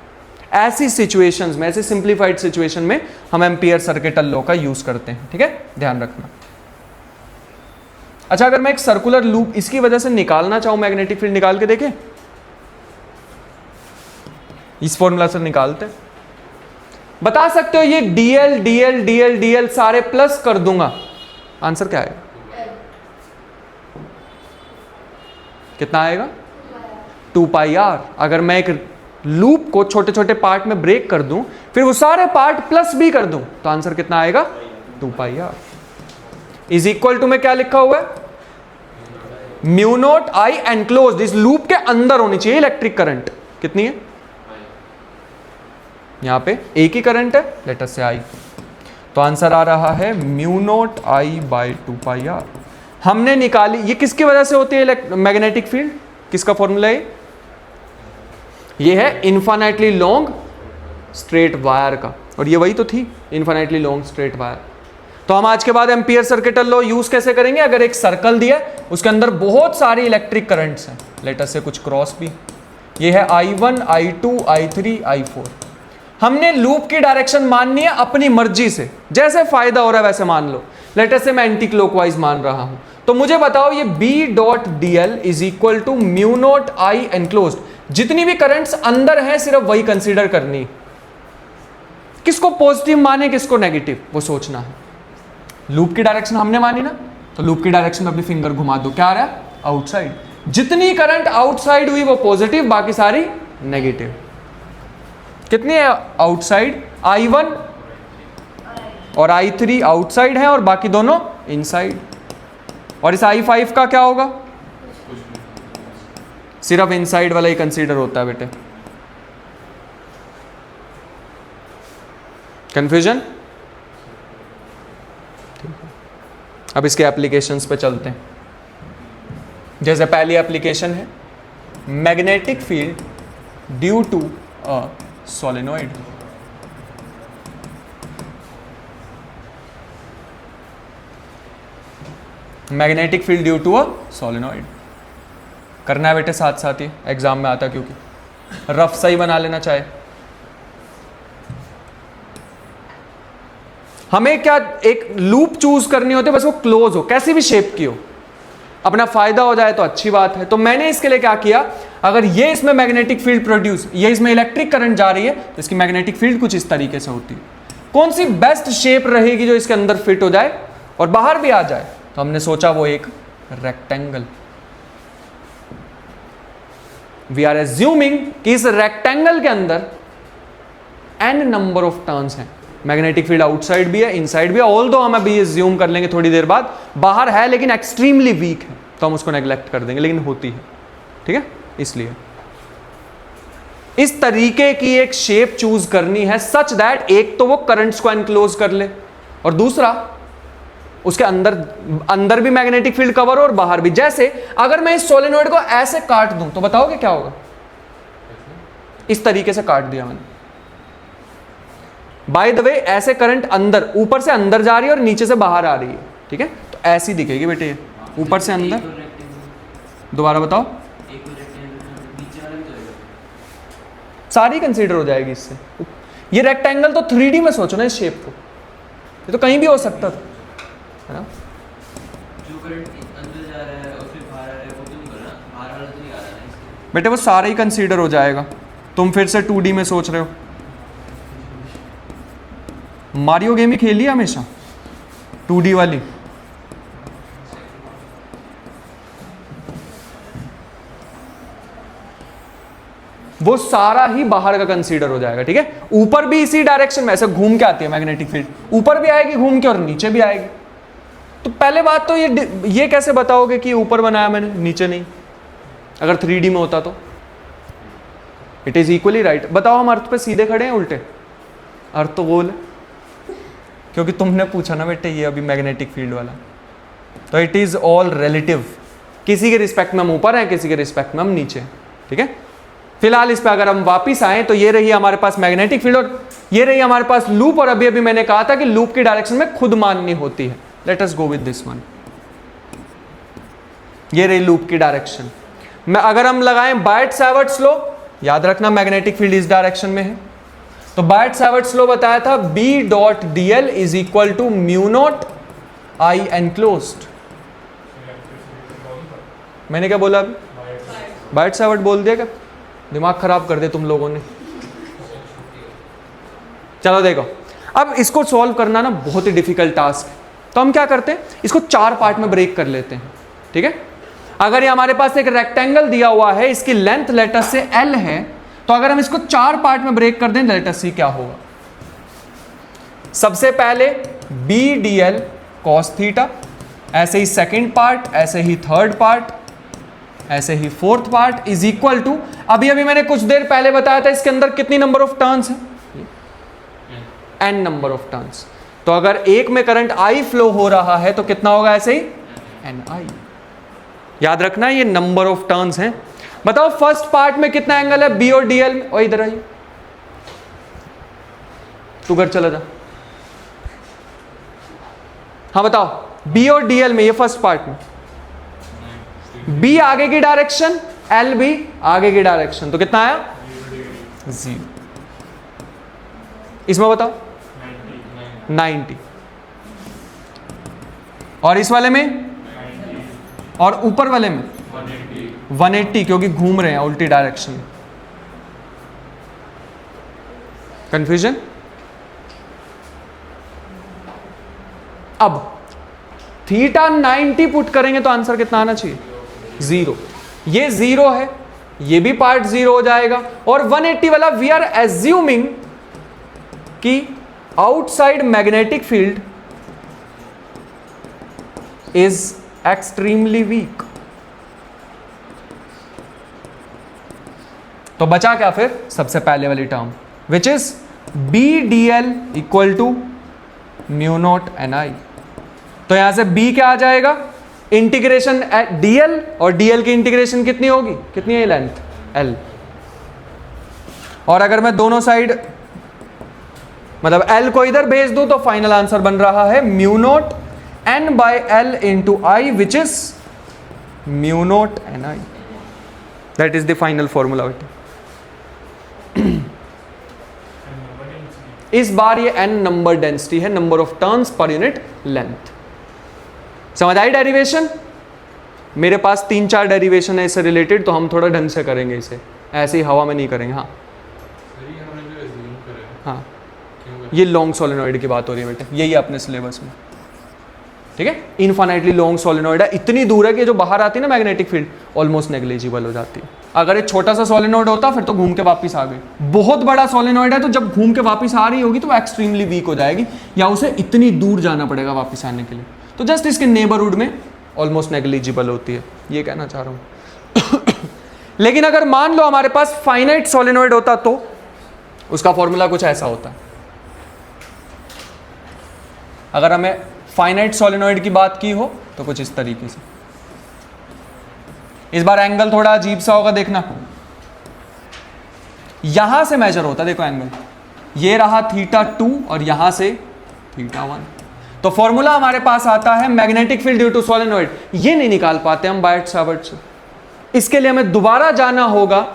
A: ऐसी सिचुएशंस में, ऐसे सिंप्लीफाइड सिचुएशन में हम एम्पियर सर्किटल लॉ का यूज करते हैं, ठीक है, ध्यान रखना। अच्छा, अगर मैं एक सर्कुलर लूप इसकी वजह से निकालना चाहूं, मैग्नेटिक फील्ड निकाल के देखें, इस फॉर्मूला से निकालते हैं। बता सकते हो ये डीएल डीएल डीएल डीएल सारे प्लस कर दूंगा, आंसर क्या आएगा? कितना आएगा? 2 पाई आर। अगर मैं एक लूप को छोटे छोटे पार्ट में ब्रेक कर दूं, फिर वो सारे पार्ट प्लस भी कर दूं, तो आंसर कितना आएगा? 2 pi are. Is equal to में क्या लिखा हुआ है? Mu not I enclosed. इस लूप के अंदर होनी चाहिए इलेक्ट्रिक करंट। कितनी है? यहां पे एक ही करंट है, लेटर से आई, तो आंसर आ रहा है mu not I by 2 pi R. हमने निकाली, ये किसकी वजह से होती है मैग्नेटिक फील्ड? किसका फॉर्मूला है ये है इन्फाइनाइटली लॉन्ग स्ट्रेट वायर का, और ये वही तो थी, इन्फाइनाइटली लॉन्ग स्ट्रेट वायर। तो हम आज के बाद एम्पियर सर्किटल लॉ यूज कैसे करेंगे? अगर एक सर्कल दिया, उसके अंदर बहुत सारी इलेक्ट्रिक करंट्स हैं, लेटर से कुछ क्रॉस भी, ये है I1 I2 I3 I4। हमने लूप की डायरेक्शन माननी है अपनी मर्जी से, जैसे फायदा हो रहा है वैसे मान लो। लेटर से मैं एंटी क्लॉकवाइज मान रहा हूं, तो मुझे बताओ ये B dot DL is equal to mu not I enclosed. जितनी भी करंट्स अंदर हैं सिर्फ वही कंसीडर करनी, किसको पॉजिटिव माने किसको नेगेटिव वो सोचना है। लूप की डायरेक्शन हमने मानी ना, तो लूप की डायरेक्शन में अपनी फिंगर घुमा दो, क्या आ रहा है? आउटसाइड। जितनी करंट आउटसाइड हुई वो पॉजिटिव, बाकी सारी नेगेटिव। कितनी है आउटसाइड? I1 और I3 आउटसाइड है और बाकी दोनों इनसाइड। और इस I5 का क्या होगा? सिर्फ इनसाइड वाला ही कंसीडर होता है बेटे। कंफ्यूजन? अब इसके एप्लीकेशंस पे चलते हैं। जैसे पहली एप्लीकेशन है magnetic field due to a solenoid. Magnetic field due to a solenoid करना है बेटे, साथ साथ ही एग्जाम में आता, क्योंकि रफ सही बना लेना चाहे। हमें क्या एक लूप चूज करनी होती है, बस वो क्लोज हो, कैसी भी शेप की हो, अपना फायदा हो जाए तो अच्छी बात है। तो मैंने इसके लिए क्या किया, अगर ये इसमें मैग्नेटिक फील्ड प्रोड्यूस, ये इसमें इलेक्ट्रिक करंट जा रही है, तो इसकी मैग्नेटिक फील्ड कुछ इस तरीके से होती है। कौन सी बेस्ट शेप रहेगी जो इसके अंदर फिट हो जाए और बाहर भी आ जाए? तो हमने सोचा वो एक रेक्टेंगल। वी आर एज्यूमिंग कि इस रेक्टेंगल के अंदर n नंबर ऑफ टर्न्स हैं। मैग्नेटिक फील्ड आउटसाइड भी है, इनसाइड भी है, ऑल दो हम अभी एज्यूम कर लेंगे थोड़ी देर बाद, बाहर है लेकिन एक्सट्रीमली वीक है, तो हम उसको नेग्लेक्ट कर देंगे, लेकिन होती है, ठीक है। इसलिए इस तरीके की एक शेप चूज करनी है सच दैट एक तो वो करंट्स को एनक्लोज कर ले, और दूसरा उसके अंदर भी मैग्नेटिक फील्ड कवर हो और बाहर भी। जैसे अगर मैं इस सोलेनॉइड को ऐसे काट दूं तो बताओगे क्या होगा? इस तरीके से काट दिया मैंने, बाय द वे ऐसे करंट अंदर, ऊपर से अंदर जा रही है और नीचे से बाहर आ रही है, ठीक है, तो ऐसी दिखेगी बेटे, ये ऊपर से अंदर। दोबारा बताओ, सारी कंसीडर हो जाएगी इससे। ये रेक्टेंगल तो 3D में सोचो ना, इस शेप को, ये तो कहीं भी हो सकता था, है ना।
C: जो करंट अंदर जा रहा है और फिर बाहर आ रहा है वो तो नहीं कर रहा, बाहर वाला तो नहीं आ रहा ना इसके।
A: बेटे वो सारा ही कंसीडर हो जाएगा। तुम फिर से 2D में सोच रहे हो। मारियो गेम ही खेली हमेशा 2D वाली, वो सारा ही बाहर का कंसीडर हो जाएगा, ठीक है। ऊपर भी इसी डायरेक्शन में ऐसे घूम के आती है मैग्नेटिक फील्ड, ऊपर भी आएगी घूम के और नीचे भी आएगी। तो पहले बात तो ये कैसे बताओगे कि ऊपर बनाया मैंने नीचे नहीं? अगर 3D में होता तो इट इज इक्वली राइट। बताओ हम अर्थ पे सीधे खड़े हैं उल्टे? अर्थ तो गोल है, क्योंकि तुमने पूछा ना बेटे ये अभी मैग्नेटिक फील्ड वाला, तो इट इज ऑल रिलेटिव। किसी के रिस्पेक्ट में हम ऊपर हैं, किसी के रिस्पेक्ट में हम नीचे, ठीक है। फिलहाल इस पे अगर हम वापस आए तो ये रही हमारे पास मैग्नेटिक फील्ड और ये रही हमारे पास लूप, और अभी अभी मैंने कहा था कि लूप की डायरेक्शन में खुद माननी होती है। Let us go with this one. ये रही लूप की डायरेक्शन में अगर हम लगाएं बायट-सैवर्ट्स लॉ, याद रखना मैग्नेटिक फील्ड इस डायरेक्शन में है, तो बायट-सैवर्ट्स लॉ बताया था B dot dl is equal to mu naught I enclosed. मैंने क्या बोला अभी? बायट-सैवर्ट बोल दिया क्या? दिमाग खराब कर दे तुम लोगों ने। चलो देखो, अब इसको सॉल्व करना ना बहुत ही डिफिकल्ट टास्क है, तो हम क्या करते हैं, इसको 4 पार्ट में ब्रेक कर लेते हैं। ठीक है, अगर ये हमारे पास एक रेक्टेंगल दिया हुआ है, इसकी लेंथ लेट अस से L है, तो अगर हम इसको 4 पार्ट में ब्रेक कर दें लेट अस सी क्या होगा। सबसे पहले B dl cos थीटा, ऐसे ही सेकंड पार्ट, ऐसे ही थर्ड पार्ट, ऐसे ही fourth part is equal to, अभी मैंने कुछ देर पहले बताया था इसके अंदर कितनी नंबर ऑफ टर्न्स है, n नंबर ऑफ टर्न्स। तो अगर एक में करंट I फ्लो हो रहा है तो कितना होगा, ऐसे ही ni। याद रखना ये नंबर ऑफ टर्न्स हैं। बताओ फर्स्ट पार्ट में कितना एंगल है B और dl में, और इधर आइए, तू घर चला जा। हाँ बताओ, B और dl में, ये फर्स्ट पार्ट में B आगे की डायरेक्शन, L भी आगे की डायरेक्शन, तो कितना आया 0। इसमें बताओ 90, और इस वाले में
B: 90,
A: और ऊपर वाले में 180 क्योंकि घूम रहे हैं उल्टी डायरेक्शन में। कंफ्यूजन? अब थीटा 90 पुट करेंगे तो आंसर कितना आना चाहिए, 0। ये 0 है, ये भी पार्ट 0 हो जाएगा, और 180 वाला वी आर एज्यूमिंग कि outside magnetic field is extremely weak. तो बचा क्या फिर, सबसे पहले वाली term which is B dl equal to mu not ni। तो यहां से B क्या आ जाएगा, इंटीग्रेशन dl, और dl की इंटीग्रेशन कितनी होगी, कितनी है लेंथ L, और अगर मैं दोनों साइड मतलब L को इधर भेज दूं तो फाइनल आंसर बन रहा है mu naught n by L into I which is mu not ni। That is the final formula. इस बार ये n नंबर डेंसिटी है, number of turns per unit length. समझ आई डेरिवेशन? मेरे पास 3-4 डेरिवेशन है इससे रिलेटेड, तो हम थोड़ा ढंग से करेंगे इसे, ऐसे ही हवा में नहीं करेंगे। हाँ हाँ, ये लॉन्ग सोलेनॉइड की बात हो रही है बेटे, यही है अपने सिलेबस में। ठीक है, इनफाइनाइटली लॉन्ग सोलेनॉइड है, इतनी दूर है कि जो बाहर आती है ना मैग्नेटिक फील्ड ऑलमोस्ट नेग्लिजिबल हो जाती है। अगर एक छोटा सा सोलेनॉइड होता फिर तो घूम के वापस आ गई, बहुत बड़ा सोलेनॉइड है तो जब घूम के वापस आ रही होगी तो वो एक्सट्रीमली वीक हो जाएगी, या उसे इतनी दूर जाना पड़ेगा वापस आने के लिए, तो जस्ट इसके नेबरहुड में ऑलमोस्ट नेग्लिजिबल होती है, ये कहना चाह रहा हूँ। लेकिन अगर मान लो हमारे पास फाइनाइट सोलेनॉइड होता तो उसका फॉर्मूला कुछ ऐसा होता। अगर हमें फाइनाइट सोलेनॉइड की बात की हो तो कुछ इस तरीके से। इस बार एंगल थोड़ा अजीब सा होगा, देखना, यहां से मेजर होता, देखो एंगल ये रहा θ2 और यहां से θ1, तो फॉर्मूला हमारे पास आता है magnetic field due to solenoid. ये नहीं निकाल पाते हम बायट-सैवर्ट से, इसके लिए हमें दोबारा जाना होगा,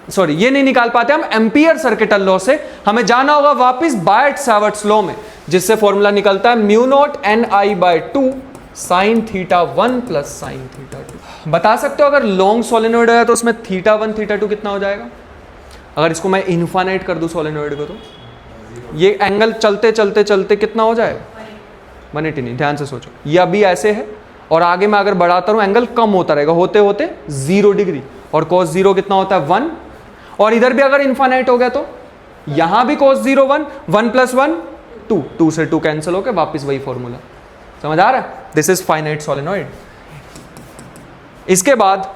A: सॉरी ये नहीं निकाल पाते हम एम्पियर सर्किटल लॉ से, हमें जाना होगा वापस बायट-सैवर्ट्स लॉ में, जिससे फॉर्मूला निकलता है mu not ni by 2 sine θ1 plus sine θ2। बता सकते हो अगर लॉन्ग सोलेनॉइड है तो उसमें θ1 θ2 कितना हो जाएगा? अगर इसको मैं इनफाइनाइट कर दूं सोलेनॉइड को तो ये एंगल चलते चलते चलते कितना हो जाएगा, 180 नहीं, ध्यान से सोचो, ये अभी ऐसे है और आगे मैं अगर बढ़ाता रहूं एंगल कम होता रहेगा, होते होते 0 डिग्री, और cos 0 कितना होता है 1, और इधर भी अगर इनफाइनाइट हो गया तो यहां भी cos 0 1, 1 प्लस 1 2, 2 से 2 कैंसिल होकर वापस वही फॉर्मूला। समझ आ रहा है? This is finite solenoid. इसके बाद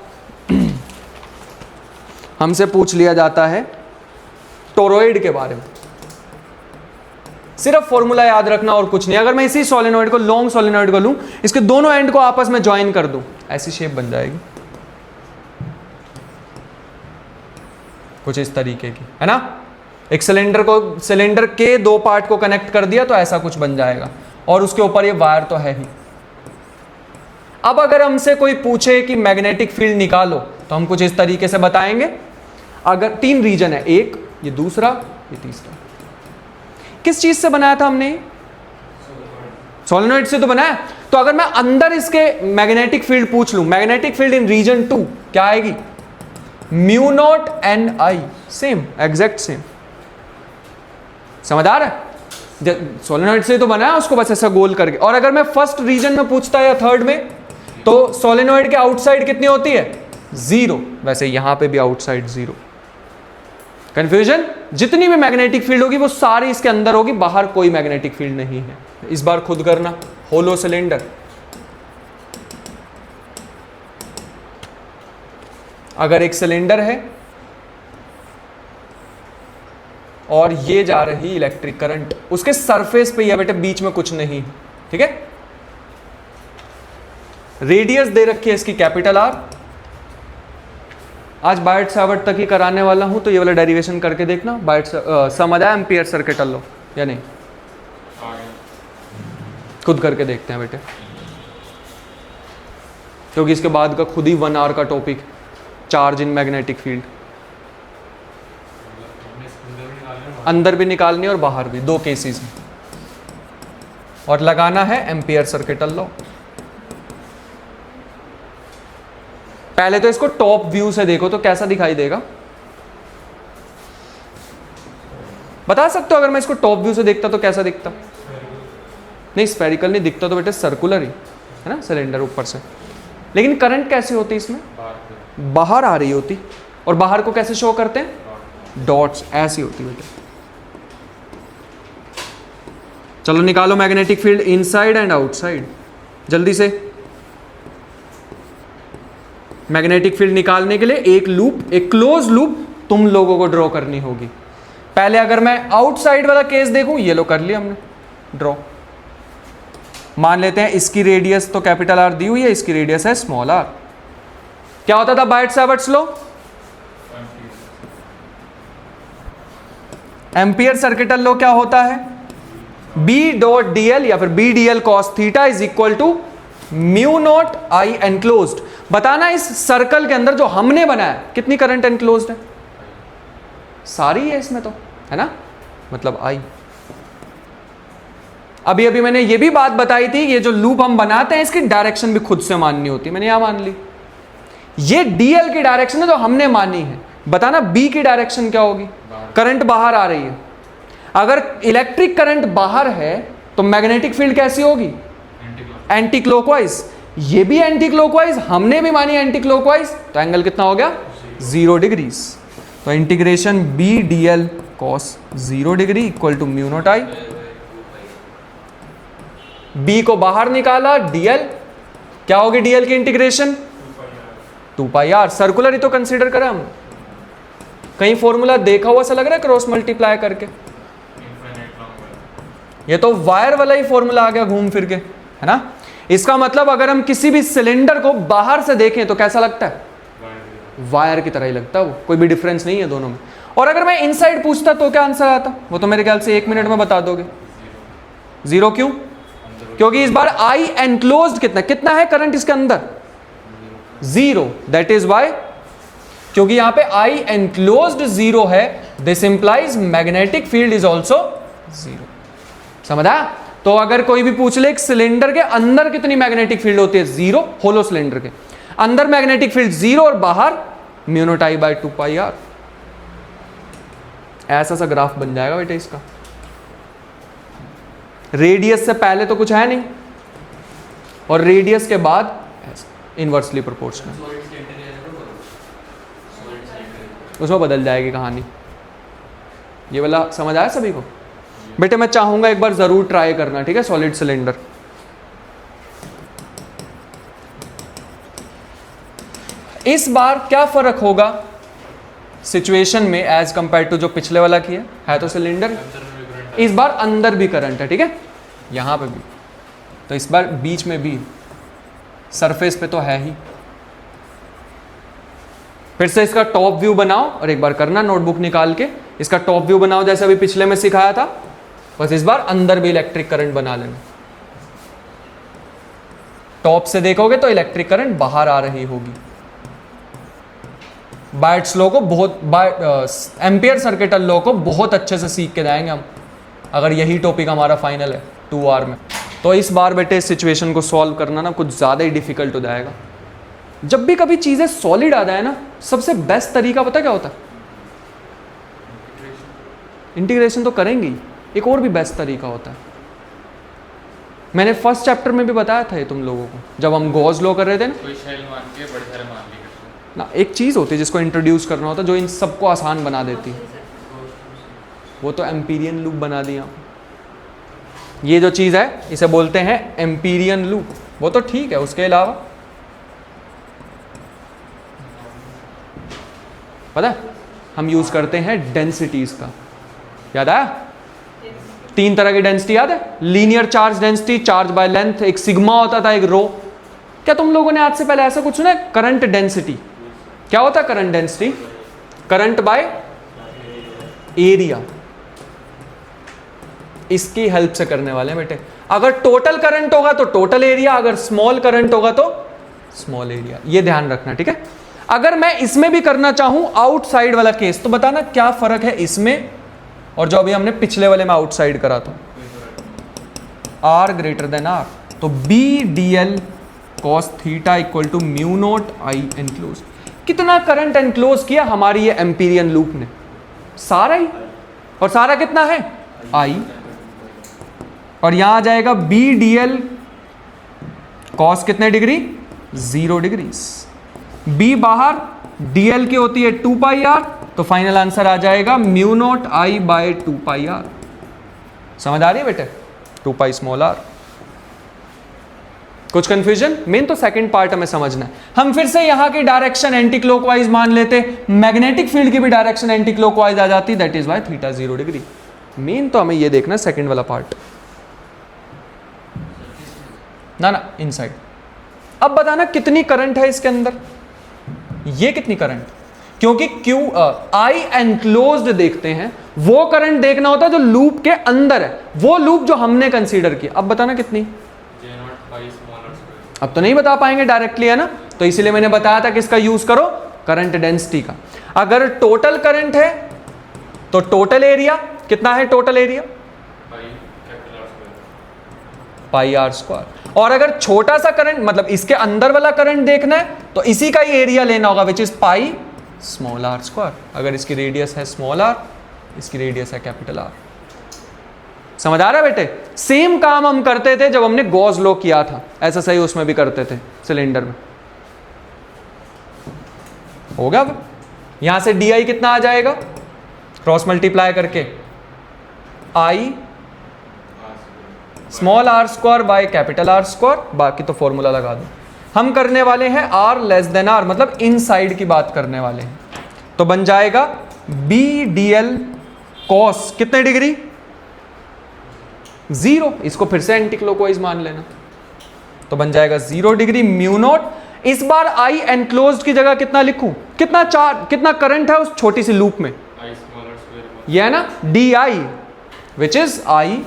A: हमसे पूछ लिया जाता है टोरॉइड के बारे में, सिर्फ फॉर्मूला याद रखना और कुछ नहीं। अगर मैं इसी सोलेनॉइड को, लॉन्ग सोलेनॉइड को लूं, इसके दोनों एंड को आपस में ज्वाइन कर दूं, ऐसी शेप बन जाएगी। कुछ इस तरीके की, है ना। एक सिलेंडर के दो पार्ट को कनेक्ट कर दिया तो ऐसा कुछ बन जाएगा, और उसके ऊपर ये वायर तो है ही। अब अगर हमसे कोई पूछे कि मैग्नेटिक फील्ड निकालो तो हम कुछ इस तरीके से बताएंगे। अगर 3 रीजन है, एक ये, दूसरा ये, तीसरा। किस चीज से बनाया था हमने? सोलेनॉइड से तो बनाया। तो अगर मैं अंदर इसके मैग्नेटिक फील्ड पूछ लूं, मैग्नेटिक फील्ड इन रीजन 2 क्या आएगी? Mu not an I, same, exact same. समझ आ रहा है? सोलेनॉइड से तो बनाया उसको बस ऐसा गोल करके। और अगर मैं फर्स्ट रीजन में पूछता या थर्ड में, तो सोलेनॉइड के आउटसाइड कितनी होती है? 0। वैसे यहां पे भी आउटसाइड 0। कंफ्यूजन? जितनी भी मैग्नेटिक फील्ड होगी वो सारी इसके अंदर होगी, बाहर कोई मैग्नेटिक फील्ड नहीं है। इस बार खुद करना। होलो सिलेंडर, अगर एक सिलेंडर है और ये जा रही इलेक्ट्रिक करंट, उसके सरफेस पे ये बेटे बीच में कुछ नहीं, ठीक है। रेडियस दे रखी है इसकी कैपिटल R। आज बायट सावर्ट तक ही कराने वाला हूं, तो ये वाला डेरिवेशन करके देखना। समझ आया एम्पियर सर्किटल लॉ या नहीं? खुद करके देखते हैं बेटे, क्योंकि इसके बाद का खुद ही 1 आवर का topic, charge in magnetic field. अंदर भी निकालनी और बाहर भी, 2 केसेस में, और लगाना है एम्पियर सर्किटल लॉ। पहले तो इसको टॉप व्यू से देखो तो कैसा दिखाई देगा, बता सकते हो? अगर मैं इसको टॉप व्यू से देखता तो कैसा दिखता? नहीं, स्फेरिकल नहीं दिखता तो बेटे सर्कुलर ही है ना, सिलेंडर ऊपर से। लेकिन करंट कैसे होती इसमें? बाहर आ रही होती। और बाहर को कैसे शो करते हैं? डॉट्स, ऐसी होती बेटे। चलो निकालो magnetic field inside and outside जल्दी से। मैग्नेटिक फील्ड निकालने के लिए एक लूप, एक क्लोज लूप तुम लोगों को ड्रॉ करनी होगी। पहले अगर मैं आउटसाइड वाला केस देखूं, ये लो कर लिया हमने ड्रॉ। मान लेते हैं इसकी रेडियस तो कैपिटल R दी हुई है, इसकी रेडियस है स्मॉल r। क्या होता था Biot Savart's law? Ampere circuital law क्या होता है? B डॉट dl या फिर B dl cos theta is equal to mu not I enclosed. बताना इस सर्कल के अंदर जो हमने बनाया कितनी करंट एनक्लोज्ड है? सारी है इसमें तो, है ना, मतलब आई। अभी अभी मैंने ये भी बात बताई थी, ये जो लूप हम बनाते हैं इसकी डायरेक्शन भी खुद से माननी होती है। मैंने यहां मान ली, ये डीएल की डायरेक्शन है जो हमने मानी है। बताना बी की डायरेक्शन क्या होगी? करंट बाहर आ रही है। अगर इलेक्ट्रिक करंट बाहर है तो मैग्नेटिक फील्ड कैसी होगी? Anti clockwise. ये भी एंटी क्लॉकवाइज, हमने भी मानी एंटी क्लॉकवाइज, तो एंगल कितना हो गया? 0 डिग्रीज। तो integration B DL cos 0 degree equal to mu not I. B को बाहर निकाला, डीएल क्या होगी? डीएल की इंटीग्रेशन 2 पाई आर। सर्कुलर ही तो कंसीडर करा हम, कहीं फॉर्मूला देखा हुआ सा लग रहा है क्रॉस मल्टीप्लाई करके। ये तो वायर वाला ही फॉर्मूला आ गया घूम फिर के, है ना। इसका मतलब अगर हम किसी भी सिलेंडर को बाहर से देखें तो कैसा लगता है? वायर की तरह ही लगता है वो, कोई भी डिफरेंस नहीं है दोनों में। और अगर मैं इनसाइड पूछता तो क्या आंसर आता? वो तो मेरे ख्याल से 1 मिनट में बता दोगे। 0 क्यों? क्योंकि इस बार आई एनक्लोज्ड कितना है करंट इसके अंदर? 0। दैट इज वाई, क्योंकि यहां पे आई एनक्लोज्ड 0 है, this implies magnetic field is also 0। समझा? तो अगर कोई भी पूछ ले सिलेंडर के अंदर कितनी मैग्नेटिक फील्ड होती है? 0। होलो सिलेंडर के अंदर मैग्नेटिक फील्ड 0 और बाहर mu not I by 2 pi R. ऐसा सा ग्राफ बन जाएगा बेटे इसका। रेडियस से पहले तो कुछ है नहीं, और रेडियस के बाद इनवर्सली प्रोपोर्शनल। उसमें बदल जाएगी कहानी। ये वाला समझ आया सभी को? बेटे मैं चाहूंगा एक बार जरूर ट्राई करना, ठीक है, सॉलिड सिलेंडर। इस बार क्या फर्क होगा सिचुएशन में एज कंपेयर टू जो पिछले वाला किया है? तो सिलेंडर, इस बार अंदर भी करंट है, ठीक है, यहां पे भी। तो इस बार बीच में भी, सरफेस पे तो है ही। फिर से इसका टॉप व्यू बनाओ और एक बार करना नोटबुक निकाल के, इसका टॉप व्यू बनाओ जैसे अभी पिछले में सिखाया था, बस इस बार अंदर भी इलेक्ट्रिक करंट बना लेना। टॉप से देखोगे तो इलेक्ट्रिक करंट बाहर आ रही होगी। बायट्स लॉ को बहुत, एम्पियर सर्किटल लॉ को बहुत अच्छे से सीख के जाएंगे हम, अगर यही टॉपिक हमारा फाइनल है 2 आवर में। तो इस बार बेटे इस सिचुएशन को सॉल्व करना ना कुछ ज़्यादा ही डिफिकल्ट हो जाएगा। जब भी कभी चीज़ें सॉलिड आ जाए ना, सबसे बेस्ट तरीका पता क्या होता है? इंटीग्रेशन तो करेंगे ही, एक और भी बेस्ट तरीका होता है। मैंने फर्स्ट चैप्टर में भी बताया था ये तुम लोगों को, जब हम गॉस लॉ कर रहे थे ना,
B: कोई शेल मान के बड़े सारे मान लिए
A: ना एक चीज़ होती है जिसको इंट्रोड्यूस करना होता है, जो इन सबको आसान बना देती है। वो तो एम्पीरियन लूप बना दिया। ये जो चीज़ है इसे बोलते हैं एम्पीरियन लूप। वो तो ठीक है, उसके अलावा पता है हम यूज़ करते हैं डेंसिटीज़ का। याद आया? 3 तरह की डेंसिटी याद है? Linear charge density, charge by length, एक सिग्मा होता था, एक रो। क्या तुम लोगों ने आज से पहले ऐसा कुछ सुना है? करंट डेंसिटी क्या होता है? Current density current by area. इसकी हेल्प से करने वाले हैं बेटे। अगर टोटल करंट होगा तो टोटल एरिया, अगर स्मॉल करंट होगा तो स्मॉल एरिया। ये ध्यान रखना, ठीक है? अगर मैं इसमें भी करना चाहूं आउटसाइड वाला केस, तो बताना क्या फर्क है इसमें और जो अभी हमने पिछले वाले में आउटसाइड करा था। R ग्रेटर देन R, तो B D L cos theta equal to mu naught I enclose. कितना करंट एनक्लोज किया हमारी ये एम्पीरियन लूप ने? सारा ही। और सारा कितना है? I। और यहां आ जाएगा बी डी एल कॉस कितने डिग्री? 0 डिग्री। बी बाहर, डी एल की होती है 2 पाई आर, तो फाइनल आंसर आ जाएगा mu naught I by 2 pi R. समझ आ रही है बेटे? 2 पाई स्मॉल आर। कुछ कंफ्यूजन? मेन तो सेकंड पार्ट हमें समझना है। हम फिर से यहां की डायरेक्शन एंटी क्लॉकवाइज मान लेते, मैग्नेटिक फील्ड की भी डायरेक्शन एंटी क्लॉकवाइज आ जाती, that is why theta 0 degree. Main तो हमें ये देखना सेकंड वाला पार्ट ना इनसाइड। अब बताना कितनी करंट है इसके अंदर? ये कितनी करंट? क्योंकि क्यू आई एनक्लोज्ड देखते हैं, वो करंट देखना होता है जो लूप के अंदर है, वो लूप जो हमने कंसीडर किया। अब बताना कितनी? अब तो नहीं बता पाएंगे डायरेक्टली, है ना? तो इसीलिए मैंने बताया था कि इसका यूज करो करंट डेंसिटी का। अगर टोटल करंट है तो टोटल एरिया कितना है? Total area pi R square. और अगर छोटा सा करंट, मतलब इसके अंदर वाला करंट देखना है, तो इसी का ही एरिया लेना होगा, which is pi small R square. अगर इसकी रेडियस है स्मॉल आर, इसकी रेडियस है कैपिटल आर। समझ आ रहा है बेटे? सेम काम हम करते थे जब हमने गॉस लॉ किया था, ऐसा सही उसमें भी करते थे सिलेंडर में। हो गया? अब यहां से डी आई कितना आ जाएगा? क्रॉस मल्टीप्लाई करके I small R square by capital R square, बाकी तो फॉर्मूला लगा दो। हम करने वाले हैं आर लेस देन आर, मतलब इनसाइड की बात करने वाले हैं। तो बन जाएगा बी डी एल कॉस कितने डिग्री? 0। इसको फिर से एंटी क्लॉकवाइज मान लेना, तो बन जाएगा 0 डिग्री म्यू नोट। इस बार आई एनक्लोज्ड की जगह कितना लिखूं? कितना करंट है उस छोटी सी लूप में? ये है ना D I, which is I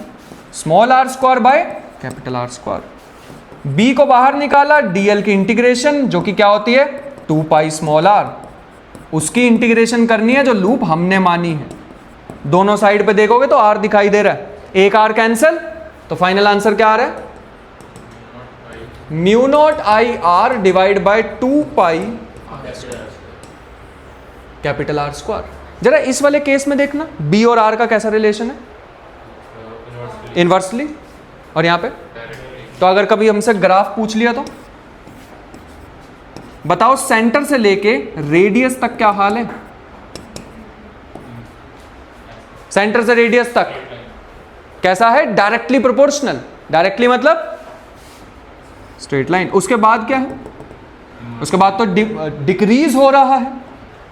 A: small R square by capital R square. B को बाहर निकाला, डीएल की इंटीग्रेशन जो कि क्या होती है? 2 पाई स्मॉल आर। उसकी इंटीग्रेशन करनी है जो लूप हमने मानी है। दोनों साइड पे देखोगे तो आर दिखाई दे रहा है, एक आर कैंसिल, तो फाइनल आंसर क्या आ रहा है? Mu not I are divide by 2 pi capital R square. जरा इस वाले केस में देखना बी और आर का कैसा रिलेशन है? इनवर्सली। और यहां पे तो अगर कभी हमसे ग्राफ पूछ लिया तो बताओ सेंटर से लेके रेडियस तक क्या हाल है? सेंटर से रेडियस तक कैसा है? Directly proportional. डायरेक्टली मतलब स्ट्रेट लाइन। उसके बाद क्या है? उसके बाद तो डिक्रीज हो रहा है।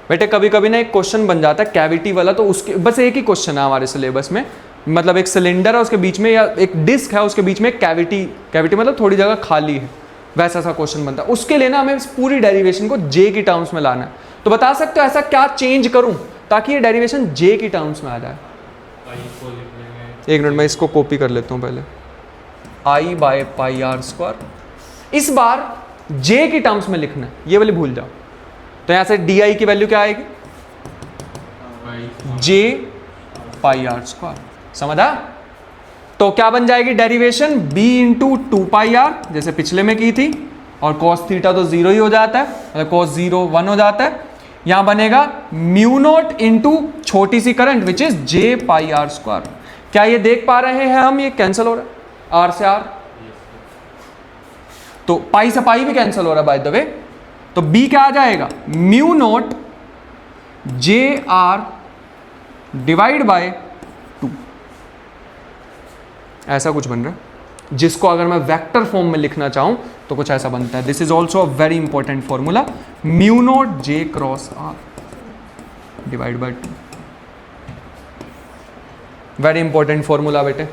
A: बेटे कभी कभी ना एक क्वेश्चन बन जाता है कैविटी वाला, तो उसके बस एक ही क्वेश्चन है हमारे सिलेबस में, मतलब एक सिलेंडर है उसके बीच में, या एक डिस्क है उसके बीच में कैविटी मतलब थोड़ी जगह खाली है, वैसा सा क्वेश्चन बनता है। उसके लिए ना हमें इस पूरी डेरिवेशन को जे की टर्म्स में लाना है। तो बता सकते हो ऐसा क्या चेंज करूं ताकि ये डेरिवेशन जे की टर्म्स में आ जाए?
B: पाई को लिखने में
A: एक मिनट में इसको कॉपी कर लेता हूं पहले। आई बाय पाई आर स्क्वायर इस बार जे की टर्म्स में लिखना है, ये वाली भूल जाओ। तो यहां से डी आई की वैल्यू क्या आएगी?
B: Pi
A: J pi R square. समझा? तो क्या बन जाएगी derivation? b into two pi R जैसे पिछले में की थी, और cos थीटा तो 0 ही हो जाता है, मतलब cos 0 1 हो जाता है। यहां बनेगा म्यू नोट इंटू छोटी सी current which is J pi R square. क्या ये देख पा रहे हैं हम? ये कैंसिल हो रहा है आर से आर, तो पाई से पाई भी कैंसिल हो रहा है बाय द वे। तो b क्या आ जाएगा? Mu naught J are divide by 2, ऐसा कुछ बन रहा है, जिसको अगर मैं वेक्टर फॉर्म में लिखना चाहूं तो कुछ ऐसा बनता है। This is also a very important formula, mu naught J cross R divide by 2। Very important formula बेटे।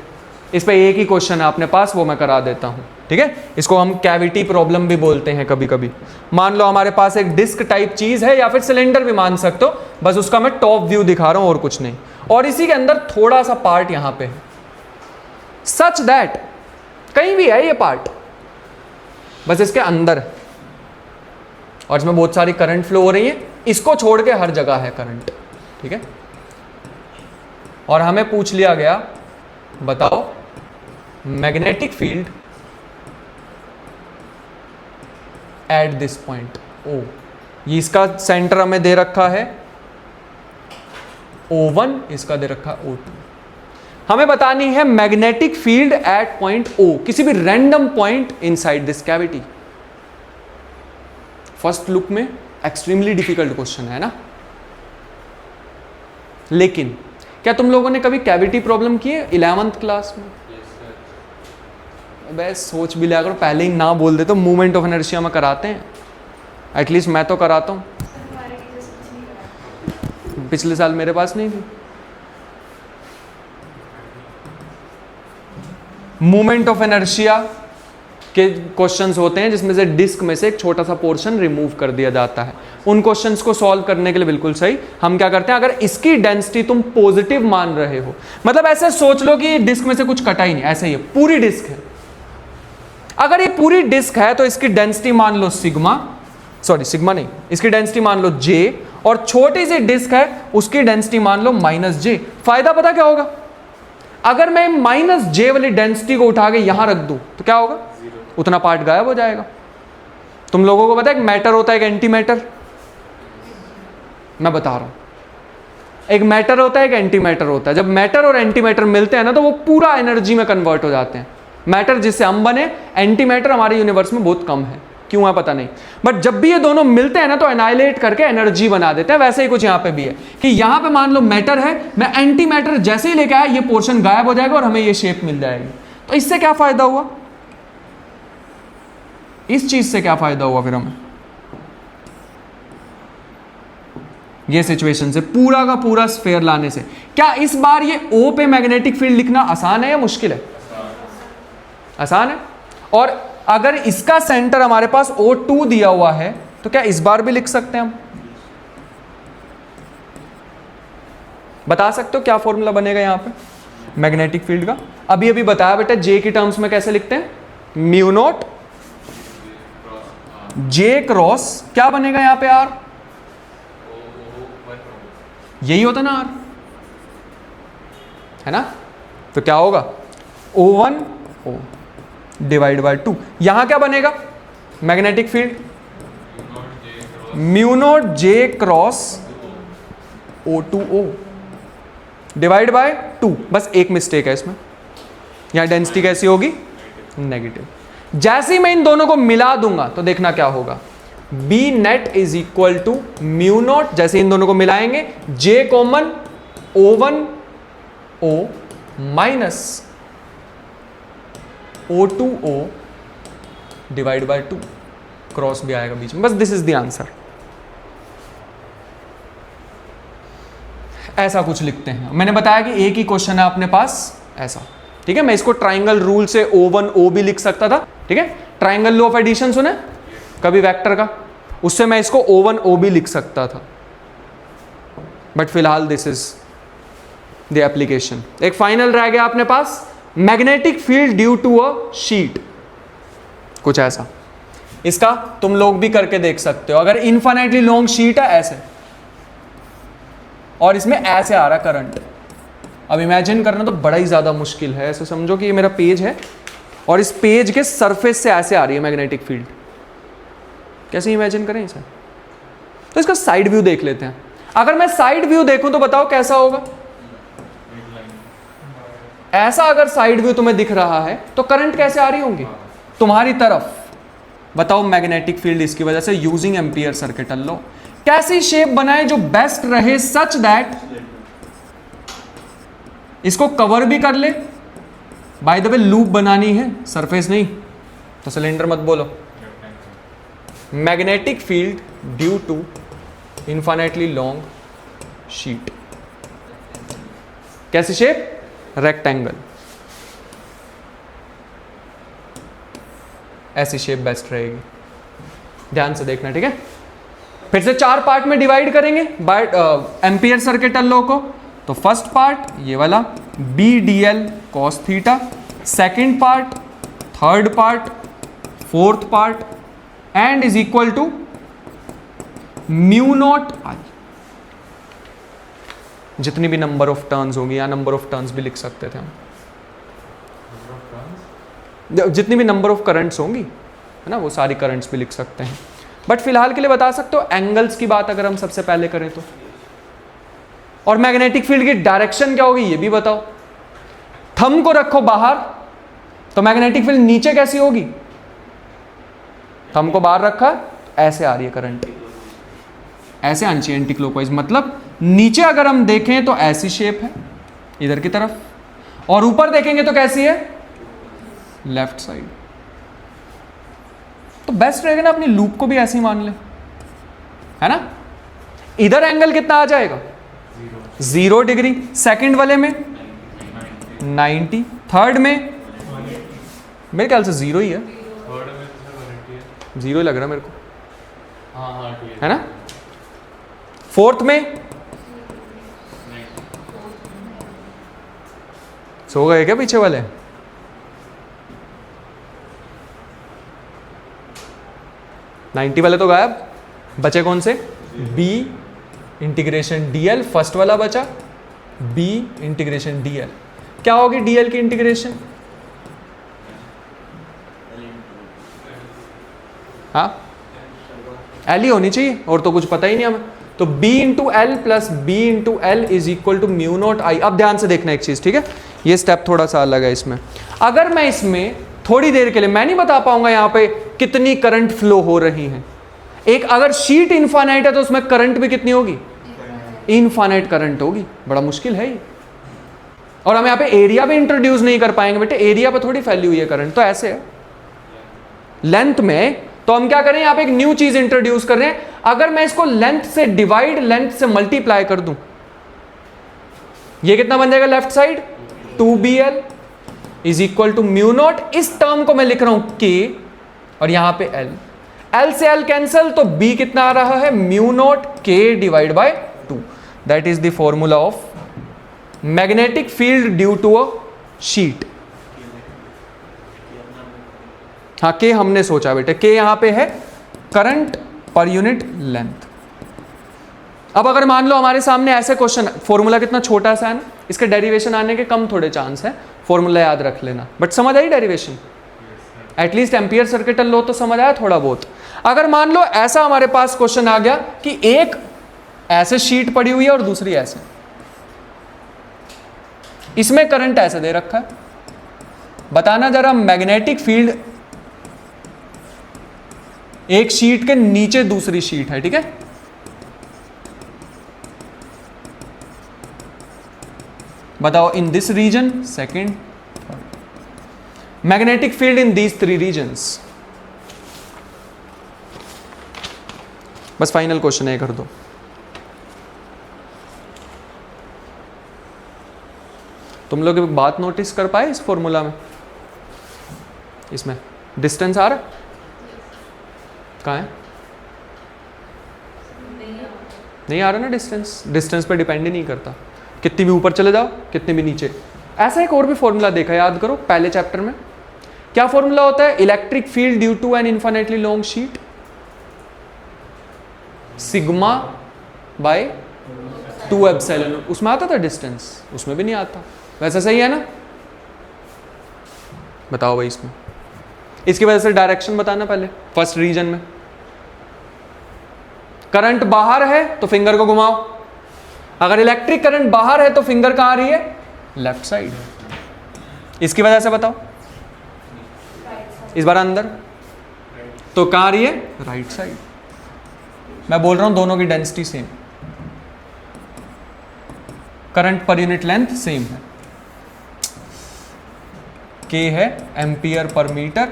A: इस पे एक ही क्वेश्चन है अपने पास, वो मैं करा देता हूं, ठीक है? इसको हम कैविटी प्रॉब्लम भी बोलते हैं कभी कभी। मान लो हमारे पास एक डिस्क टाइप चीज है, या फिर सिलेंडर भी मान सकते हो, बस उसका मैं टॉप व्यू दिखा रहा हूं और कुछ नहीं, और इसी के अंदर थोड़ा सा पार्ट यहां पे है, सच दैट कहीं भी है ये पार्ट, बस इसके अंदर है, और इसमें बहुत सारी करंट फ्लो हो रही है, इसको छोड़ के हर जगह है करंट, ठीक है? और हमें पूछ लिया गया, बताओ magnetic field at this point O, ये इसका सेंटर हमें दे रखा है O1, इसका दे रखा है O2। हमें बतानी है magnetic field at point O, किसी भी random point inside this cavity. First look में एक्सट्रीमली डिफिकल्ट क्वेश्चन है ना, लेकिन क्या तुम लोगों ने कभी कैविटी प्रॉब्लम की है 11th क्लास में? बस सोच भी लिया करो, पहले ही ना बोल दे तो मूवमेंट ऑफ इनर्शिया में कराते हैं, एटलीस्ट मैं तो कराता हूँ। पिछले साल मेरे पास नहीं थी। मूवमेंट ऑफ इनर्शिया के क्वेश्चंस होते हैं जिसमें से डिस्क में से एक छोटा सा पोर्शन रिमूव कर दिया जाता है। उन क्वेश्चंस को सॉल्व करने के लिए बिल्कुल सही हम क्या करते हैं, अगर इसकी डेंसिटी तुम पॉजिटिव मान रहे हो, मतलब ऐसे सोच लो कि डिस्क में से कुछ कटा ही नहीं, ऐसे ही है, पूरी डिस्क है। अगर ये पूरी डिस्क है तो इसकी डेंसिटी मान लो सिग्मा, सॉरी सिग्मा नहीं, इसकी डेंसिटी मान लो जे, और छोटी सी डिस्क है उसकी डेंसिटी मान लो माइनस जे। फायदा पता क्या होगा? अगर मैं माइनस जे वाली डेंसिटी को उठा के यहां रख दूं तो क्या होगा? उतना पार्ट गायब हो जाएगा। तुम लोगों को पता है एक मैटर होता है, एक एंटी मैटर। मैं बता रहा हूं, एक मैटर होता है, एक एंटी मैटर होता है। जब मैटर और एंटी मैटर मिलते हैं ना तो वो पूरा एनर्जी में कन्वर्ट हो जाते हैं। मैटर जिससे हम बने, एंटी मैटर हमारे यूनिवर्स में बहुत कम है, क्यों है पता नहीं, बट जब भी ये दोनों मिलते हैं ना तो एनाइलेट करके एनर्जी बना देते हैं। वैसे ही कुछ यहां पे भी है कि यहां पे मान लो मैटर है, मैं एंटी मैटर जैसे ही लेके आया ये पोर्शन गायब हो जाएगा और हमें ये शेप मिल जाएगी। तो इससे क्या फायदा हुआ? इस चीज से क्या फायदा हुआ फिर हमें? ये सिचुएशन से पूरा का पूरा स्फीयर लाने से। क्या इस बार ये O पे मैग्नेटिक फील्ड लिखना आसान है या मुश्किल है? आसान है। और अगर इसका सेंटर हमारे पास O2 दिया हुआ है तो क्या इस बार भी लिख सकते हैं हम? बता सकते हो क्या फॉर्मूला बनेगा यहां पे मैग्नेटिक फील्ड का? अभी अभी बताया बेटा, जे की टर्म्स में कैसे लिखते हैं? म्यू नॉट जे क्रॉस क्या बनेगा यहां पे? आर, यही होता ना आर, है ना? तो क्या होगा? O1 O divide by 2। यहां क्या बनेगा magnetic field? Mu naught J cross O2O divide by 2। बस एक मिस्टेक है इसमें, यहां डेंसिटी कैसी होगी? नेगेटिव। जैसे ही मैं इन दोनों को मिला दूंगा तो देखना क्या होगा, B net is equal to mu nought, जैसे इन दोनों को मिलाएंगे J common O1O minus O2O divide by 2, cross भी आएगा बीच में। बस दिस इज द आंसर। ऐसा कुछ लिखते हैं। मैंने बताया कि एक ही क्वेश्चन है अपने पास ऐसा, ठीक है? मैं इसको ट्राइंगल रूल से O1O भी लिख सकता था, ठीक है? ट्राइंगल लॉ ऑफ एडिशन सुने कभी वेक्टर का? उससे मैं इसको O1 OB लिख सकता था, बट फिलहाल दिस इज द एप्लीकेशन। एक फाइनल रह गया अपने पास, magnetic field due to a sheet, कुछ ऐसा। इसका तुम लोग भी करके देख सकते हो। अगर इनफाइनाइटली लॉन्ग शीट है ऐसे, और इसमें ऐसे आ रहा करंट, अब इमेजिन करना तो बड़ा ही ज़्यादा मुश्किल है। ऐसे समझो कि ये मेरा पेज है और इस पेज के सरफेस से ऐसे आ रही है मैग्नेटिक फील्ड, कैसे इमेजिन करें इसे? तो इसका साइड व्यू देख लेते हैं। अगर मैं साइड व्यू देखूं तो बताओ कैसा होगा? ऐसा अगर साइड व्यू तुम्हें दिख रहा है तो करंट कैसे आ रही होंगी? तुम्हारी तरफ। बताओ मैग्नेटिक फील्ड इसकी वजह से, यूजिंग एम्पियर सर्किटल लॉ, कैसी शेप बनाए जो बेस्ट रहे सच दैट इसको कवर भी कर ले। बाय द वे लूप बनानी है, सरफेस नहीं, तो सिलेंडर मत बोलो। Magnetic field due to infinitely long sheet, कैसी शेप? रेक्टेंगल। ऐसी शेप बेस्ट रहेगी, ध्यान से देखना, ठीक है? फिर से 4 पार्ट में डिवाइड करेंगे बाय एम्पियर सर्किटल लॉ को। तो फर्स्ट पार्ट ये वाला BDL cos theta, second part, third part, fourth part, and is equal to mu not I. जितनी भी नंबर ऑफ टर्न्स होंगी, या नंबर ऑफ टर्न्स भी लिख सकते थे हम, जितनी भी नंबर ऑफ करंट्स होंगी, है ना, वो सारी करंट्स भी लिख सकते हैं। बट फिलहाल के लिए बता सकते हो एंगल्स की बात अगर हम सबसे पहले करें तो, और मैग्नेटिक फील्ड की डायरेक्शन क्या होगी ये भी बताओ। थंब को रखो बाहर तो मैग्नेटिक फील्ड नीचे कैसी होगी? थंब को बाहर रखा, ऐसे आ रही है करंट, ऐसे आनी चाहिए एंटी क्लॉकवाइज, मतलब नीचे अगर हम देखें तो ऐसी शेप है इधर की तरफ, और ऊपर देखेंगे तो कैसी है? Left side. तो बेस्ट रहेगा ना अपनी लूप को भी ऐसे ही मान ले, है ना? इधर एंगल कितना आ जाएगा? 0 डिग्री। सेकंड वाले में 90, थर्ड में मेरे ख्याल से 0 ही है, 0 ही लग रहा है मेरे को,
B: हाँ ठीक
A: है ना? फोर्थ में सो गए क्या पीछे वाले? नाइन्टी वाले तो गायब, बचे कौन से? B इंटीग्रेशन DL, फर्स्ट वाला बचा B इंटीग्रेशन DL। क्या होगी DL की इंटीग्रेशन? हाँ L ही होनी चाहिए, और तो कुछ पता ही नहीं हमें। तो B into L plus B into L is equal to mu not I. अब ध्यान से देखना एक चीज, ठीक है? ये स्टेप थोड़ा सा अलग है इसमें। अगर मैं इसमें थोड़ी देर के लिए, मैं नहीं बता पाऊंगा यहाँ पे कितनी करंट फ्लो हो रही है। एक अगर शीट इनफाइनाइट है तो उसमें करंट भी कितनी होगी? इनफाइनाइट करंट होगी। बड़ा मुश्किल है ये, और हम यहाँ पे एरिया भी इंट्रोड्यूस नहीं कर पाएंगे बेटे, एरिया पे थोड़ी फैली हुई है करंट। तो ऐसे है लेंथ में, तो हम क्या करें, यहाँ पे एक न्यू चीज इंट्रोड्यूस कर रहे हैं। अगर मैं इसको लेंथ से डिवाइड, लेंथ से मल्टीप्लाई कर दूं, ये कितना बन जाएगा left side? 2BL is equal to mu naught. इस टर्म को मैं लिख रहा हूं K, और यहां पे L, L से L कैंसल, तो B कितना आ रहा है? Mu naught K divide by 2। That is the formula of magnetic field due to a sheet. हाँ, K हमने सोचा बेटे, K यहां पे है करंट पर यूनिट लेंथ। अब अगर मान लो हमारे सामने ऐसे क्वेश्चन, फॉर्मूला कितना छोटा सा है ना, इसके डेरिवेशन आने के कम थोड़े चांस है, फॉर्मूला याद रख लेना। बट समझ आई derivation? At least Ampere circuital law तो समझ आया थोड़ा बहुत। अगर मान लो ऐसा हमारे पास क्वेश्चन आ गया कि एक ऐसे शीट पड़ी हुई है और दूसरी ऐसे, इसमें करंट ऐसे दे रखा है, बताना जरा मैग्नेटिक फील्ड, एक शीट के नीचे दूसरी शीट है, ठीक है? बताओ in this region, second, magnetic field in these 3 regions. बस फाइनल क्वेश्चन है, कर दो। तुम लोग एक बात नोटिस कर पाए इस फॉर्मूला में, इसमें डिस्टेंस आ रहा कहाँ है? नहीं आ रहा ना डिस्टेंस, डिस्टेंस पे डिपेंड ही नहीं करता, कितनी भी ऊपर चले जाओ कितनी भी नीचे। ऐसा एक और भी फॉर्मूला देखा, याद करो पहले चैप्टर में। क्या फॉर्मूला होता है? Electric field due to an infinitely long sheet, sigma by 2 epsilon. उसमें आता था डिस्टेंस, उसमें भी नहीं आता। वैसा सही है ना? बताओ भाई इसमें, इसकी वजह से डायरेक्शन बताना पहले। फर्स्ट रीजन में करंट बाहर है तो फिंगर को घुमाओ, अगर इलेक्ट्रिक करंट बाहर है तो फिंगर कहां आ रही है? Left side. इसकी वजह से बताओ, इस बार अंदर तो कहां आ रही है? Right side. मैं बोल रहा हूं दोनों की डेंसिटी सेम, करंट पर यूनिट लेंथ सेम है, K है एम्पियर पर मीटर,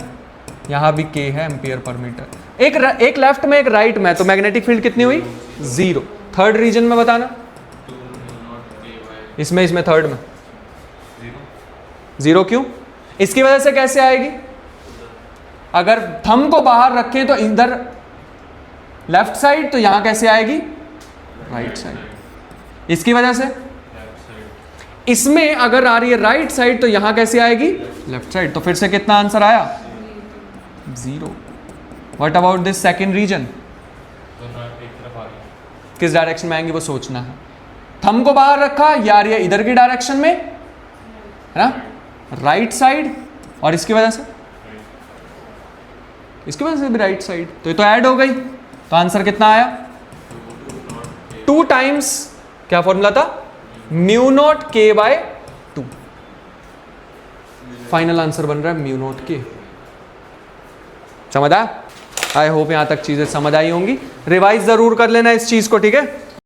A: यहां भी K है एम्पियर पर मीटर। एक लेफ्ट में एक राइट में, तो मैग्नेटिक फील्ड कितनी हुई? 0। थर्ड रीजन में बताना, इसमें थर्ड में 0 क्यों? इसकी वजह से कैसे आएगी? अगर थंब को बाहर रखें तो इधर लेफ्ट साइड, तो यहां कैसे आएगी? Right side. इसकी वजह से इसमें अगर आ रही है राइट साइड तो यहां कैसे आएगी? Left side. तो फिर से कितना आंसर आया? 0। What about this second region? किस डायरेक्शन में आएंगे वो सोचना है। थंब को बाहर रखा, ये आ रही है इधर की डायरेक्शन में, है ना, राइट साइड, और इसकी वजह से भी राइट साइड, तो ये तो ऐड हो गई। तो आंसर कितना आया? 2 टाइम्स क्या फॉर्मूला था? μ0 K/2। फाइनल आंसर बन रहा है μ0 K। समझ आया? आई होप यहां तक चीजें समझ आई होंगी। रिवाइज जरूर कर लेना इस चीज को, ठीक है?